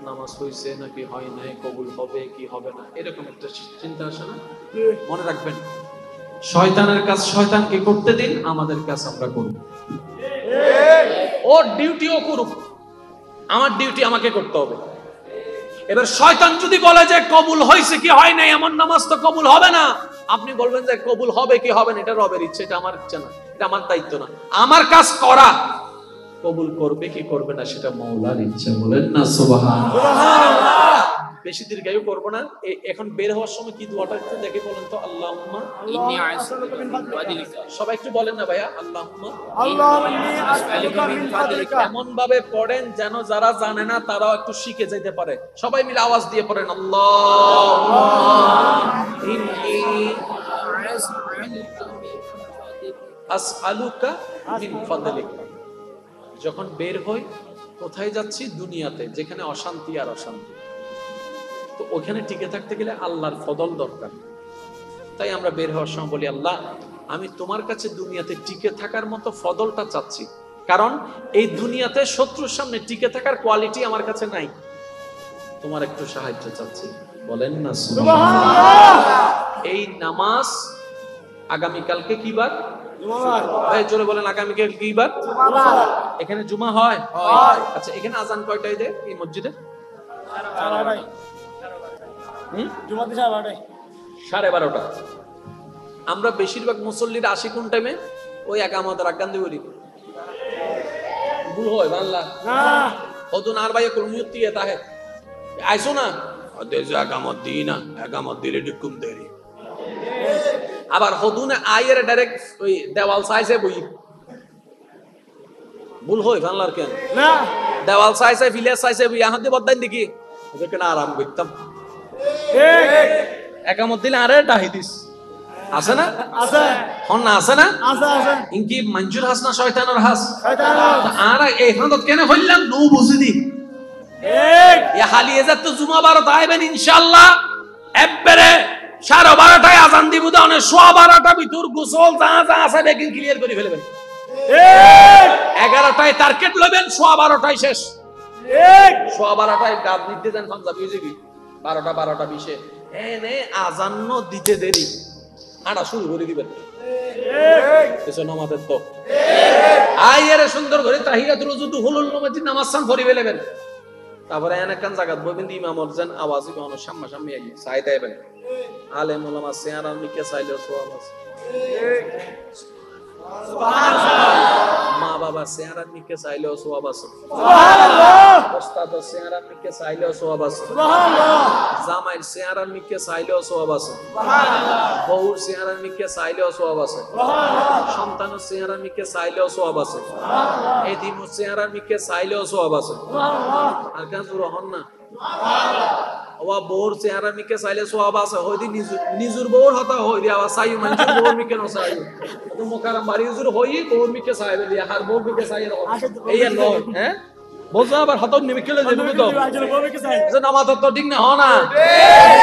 নামাজ হয়েছে নাকি হয় নাই, কবুল হবে কি হবে না, এরকম একটা চিন্তা আসে না? মনে রাখবেন, শয়তানের কাজ শয়তানকে করতে দিন, আমাদের কাজ আমরা করব। ওর ডিউটি ও করুক, আমার ডিউটি আমাকে করতে হবে। এবার শয়তান যদি বলে যে কবুল হয়েছে কি হয় নাই, আমার নামাজ তো কবুল হবে না, আপনি বলবেন যে কবুল হবে কি হবে না এটা রবের ইচ্ছে, এটা আমার ইচ্ছা না, এটা আমার দায়িত্ব না। আমার কাজ করা, কবুল করবে কি করবে না সেটা মওলার ইচ্ছা। বলেন না সুবহানাল্লাহ। বেশি দীর্ঘায়ু করব না। এখন বের হওয়ার সময় কি দোয়াটা একটু দেখে বলেন তো। আল্লাহুম্মা ইন্নী আ'উযুবিকা মিন ফাদলিকা। সবাই একটু বলেন না ভাইয়া, আল্লাহুম্মা ইন্নী আস'আলুকা মিন ফাদলিকা। এমন ভাবে পড়েন যেন যারা জানে না তারাও একটু শিখে যেতে পারে। সবাই মিলে আওয়াজ দিয়ে পড়েন, আল্লাহুম্মা ইন্নী আস'আলুকা মিন ফাদলিকা। যখন বের হই, কোথায় যাচ্ছি? দুনিয়াতে, যেখানে অশান্তি আর অশান্তি, তো ওখানে টিকে থাকতে গেলে আল্লাহর ফদল দরকার। তাই আমরা বের হওয়ার সময় বলি, আল্লাহ আমি তোমার কাছে দুনিয়াতে টিকে থাকার মতো ফদলটা চাচ্ছি, কারণ এই দুনিয়াতে শত্রুর সামনে টিকে থাকার কোয়ালিটি আমার কাছে নাই, তোমার একটু সাহায্য চাচ্ছি। বলেন না সুবহানাল্লাহ। এই নামাজ আগামীকালকে কি বার? ভাই জোরে বলেন, আগামীকাল কি বার? এখানে জুমা হয়? আচ্ছা, এখানে আজান কয়টায় দেয় এই মসজিদে? 12:30। আমরা বেশিরভাগ মুসল্লিরা আসি কোন টাইমে? ওই একামতের আগান দিয়ে বলি ভুল হয় বাংলা ওদুন আর ভাই কুলমিয়তি এটা है আইসো না দেজা একামত দিই না, একামত দিলে ডিকুম দেরি। আবার হদুনে আয়ের ডাইরেক্ট ওই দেওয়াল সাইজে বই ভুল হয় বাংলার কেন না? দেওয়াল সাইজে ভিলেজ সাইজে বই আহাতে বদাই দেখি ওদেরকে না আরাম করতাম। একামত দিলে আরে ডাহিদিস আছে না? আছে। হন না আছে না? আছে আছে। ইনকি মঞ্জুর হাস না শয়তানের হাস? শয়তানের। আর এখন তো কেন হইলাম নো বুঝিদি ঠিক ইয়া খালি এজাত তো জুমা 12টা আইবেন ইনশাআল্লাহ। একবারে 12:30টায় আজান দিব দা অনে 12:15টা ভিতর গোসল যা যা আছে বেকিং ক্লিয়ার করে ফেলবেন। ঠিক 11টায় টার্গেট লবেন, 12:15টায় শেষ। ঠিক 12:15টায় গাব দিতে যান পাঞ্জাবি হইবি 12টা 20 এনে আজান দিতে দেরি আড়া শুরু করে দিবেন। ঠিক এসো নামাজের তো আইয়ারে সুন্দর করে তাহিয়াতুল ওযু হুলুল নামাজি নামাজ সান পড়ি ফেলবেন। তারপরে এনে কান জায়গা বইবেন ইমাম ওরজান আওয়াজই কোন সামনা সামনে আই সাইতে আইবেন। আলেম উলামা সিয়ারা মিকে সাইলে সওয়াব আছে। সুবহানাল্লাহ। মা বাবা সিয়ারা মিকে সাইলে সওয়াব আছে। সুবহানাল্লাহ। ওস্তাদ সিয়ারা মিকে সাইলে সওয়াব আছে। সুবহানাল্লাহ। জামাইর সিয়ারা মিকে সাইলে সওয়াব আছে। সুবহানাল্লাহ। বউর সিয়ারা মিকে সাইলে সওয়াব আছে। সুবহানাল্লাহ। সন্তানের সিয়ারা মিকে সাইলে সওয়াব আছে। সুবহানাল্লাহ। এদিমু সিয়ারা মিকে সাইলে সওয়াব আছে। সুবহানাল্লাহ। আর কাজ রহন না ওয়া বউর চেহারা মিকে চাইলে সওয়াব আছে। হইদি নিজুর বউর হতা হই দিয়া সাইয়ু মানুষ বউর মিকে ন সাইয়ু তো মুকাররম বাড়ি হুজুর হই বউর মিকে চাইবে দিয়া আর বউর মিকে চাইয়ে এই নয়। হ্যাঁ বলছো আবার হত নিমিকেলে দেবে তো যে নামাজ তো ঠিক না হয় না।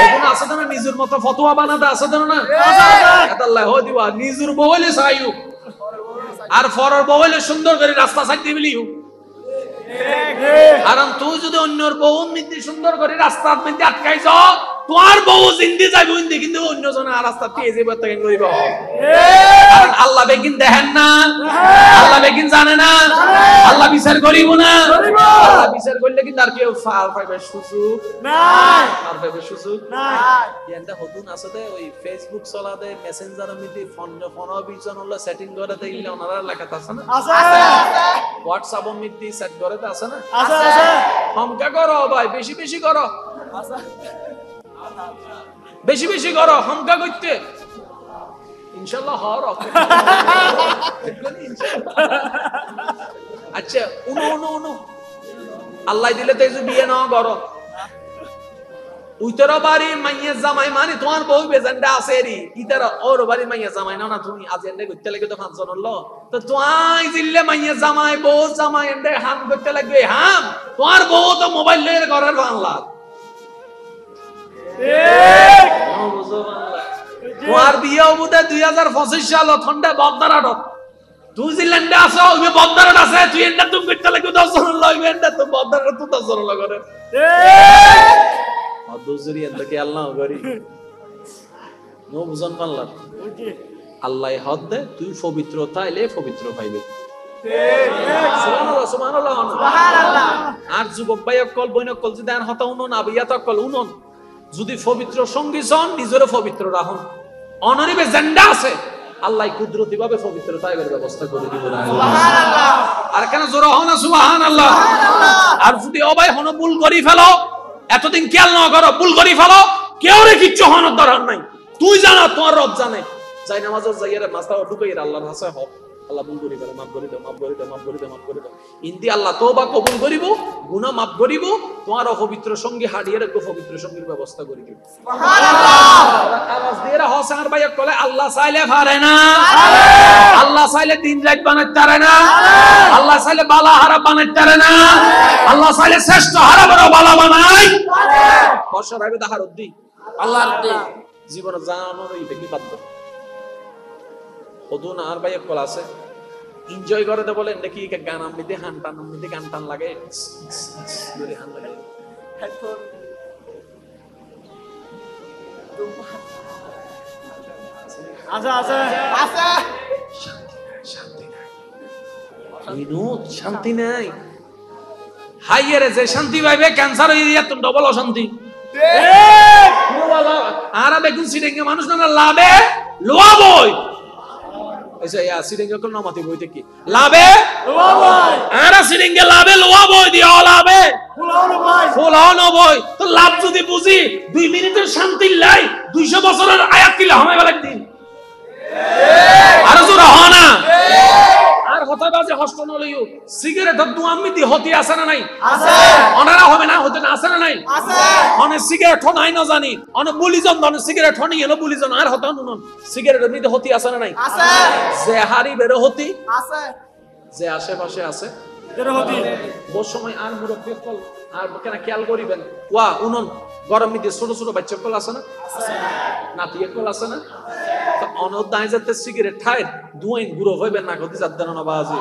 এখন আছে না নিজুর মতো ফতোয়া বানাতে আছে না? আছে আল্লাহ হই দিবা নিজুর বউ হইলে সাইয়ু আর ফরর বউ হইলে সুন্দর করে রাস্তা সাইড দিবিলিও কারণ তুই যদি অন্যর বউ মধ্যে সুন্দর করে রাস্তার মধ্যে আটকাইছ তোমার বউ জিন্দি যাইব কিন্তু অন্য জনের রাস্তা পেয়ে যাবে তখন করিব কারণ আল্লাহ বেগিন দেখেন না আল্লাহ বেগিন জানে না আল্লাহ বিচার করিব না আল্লাহ বিচার করলে কিন্তু আর কেউ ফাল পাইবে সুযোগ নাই আর পাইবে সুযোগ নাই এন্ড হতুন আছে দে ওই ফেসবুক চলাতে মেসেঞ্জার মধ্যে ফোন বিজন হলো সেটিং করে দেই ওনারা লেখাতে আছে না আছে হোয়াটসঅ্যাপ মধ্যে সেট করে আছে না আছে আছে হামকা করো ভাই বেশি বেশি করো বেশি বেশি করো হামকা করতে ইনশাআল্লাহ হর আচ্ছা উনো আল্লাহ দিলে তো এই বিয়ে নাও করো উইতর বাড়ি মাইয়া জামাই মানে তোমার বউ বেজানটা আছে রে ইতার ওর বাড়ি মাইয়া জামাই না তুমি আজ এন্ডে করতে লাগে তো ফাংশন হলো তো তুই জিল্লে মাইয়া জামাই বউ জামাই এন্ডে হাম করতে লাগবে হাম তোমার বউ তো মোবাইল লয়ে ঘরের বাংলা ঠিক তোমার বিয়ে হবে 2025 সাল ঠান্ডা বদদারাট তুই জিল্লেন্ডে আসো ওই বদদারাট আছে তুই এন্ডা তুমি করতে লাগে 10 জন লাগবে এন্ডা তো বদদারাট তো 10 জন লাগে ঠিক আদুজরি এন্ডকে আল্লাহ করি নো বুঝন পারলা আল্লাহ হদ দে তুই পবিত্রতা এলে পবিত্র পাইবে সুবহানাল্লাহ সুবহানাল্লাহ সুবহানাল্লাহ আর যুবক ভাই অকল বইন অকল যদি আর হতা উনন আবিয়া তকল উনন যদি পবিত্র সঙ্গী হন নিজের পবিত্র রাখুন অনরিবে জেন্ডা আছে আল্লাহ কুদরতি ভাবে পবিত্রতা এর ব্যবস্থা করে দিব সুবহানাল্লাহ আর কেন জোরা হও না সুবহানাল্লাহ আর যদি অবাই হন ভুল করি ফেলো এতদিন খেয়াল না করো ভুল করি ফেলো কেউ রে কিচ্ছু হওয়ার দরকার নাই তুই জানা তোর রব জানে যাই নামাজের যাইয়ারে মাস্তাও ঢুকাইরা আল্লাহর হাসে হক আল্লাহ ভুল করি ফেলে মাফ করে দাও মাফ করে দাও মাফ করে দাও মাফ করে দাও ইনদি আল্লাহ তওবা কবুল করিব গুনাহ মাফ করিব তোমার অপবিত্র সঙ্গী হারিয়ে রাখবো পবিত্র সঙ্গীর ব্যবস্থা করে দিব সুবহানাল্লাহ আওয়াজ দিয়ে হোসেন ভাই কলে আল্লাহ চাইলে পারে না আল্লাহ চাইলে দিন রাত বানাইতে পারে না আল্লাহ চাইলে বালা হারা বানাইতে পারে না আল্লাহ চাইলে শ্রেষ্ঠ হারা বড় বালা বানাই পারে বর্ষার আগে দাহার উদ্দি আল্লাহর দে জীবন জানানোর এই দেখি বাধ্য ওদুন আর ভাই কল আছে এনজয় করে দে বলেন দেখি গান আমনিতে হানটান আমনিতে গান টান লাগে ধরে হান লাগে হেডফোন
আছে আছে আছে
শান্তি নাই বিনোদ শান্তি নাই হাইয়ারে যে শান্তি পাইবে ক্যান্সার হয়ে যায় তো ডবল অশান্তি ঠিক আর বেগুন সিডেঙ্গে মানুষ না লাভে লোয়া বই ऐसे या सिरिंगे को ना मत बोलते कि लाभे लोआ बोय आरा सिरिंगे लाभे लोआ बोय दिया लाभे फुलाओ बोय तो लाभ যদি বুঝি 2 মিনিটের শান্তি লাই 200 বছরের আয়াত কি লাভ হবে একদিন আর জোরা হয় না আর হতে বাজে হস্ত নলিও সিগারেট ধোয়া মিতি হতি আছে না নাই আছে ওনারা হবে না হতে না আছে না নাই আছে মানে সিগারেট নাই না জানি অনে বুলিজন দনে সিগারেট হনি এলো বুলিজন আর হতা নুন সিগারেট মিতি হতি আছে না নাই আছে যে হারি বের হতি আছে যে আশেপাশে আছে বের হতি বহু সময় আর মুরব্বি কল আর কেন খেয়াল করিবেন ওয়া উনন গরম মিতি ছোট ছোট বাচ্চা কল আছে না আছে নাতি কল আছে না তো অনদায় যাতে সিগারেট খায় দুইন গুরো হইবেন না গতি যাত দেন না বাজে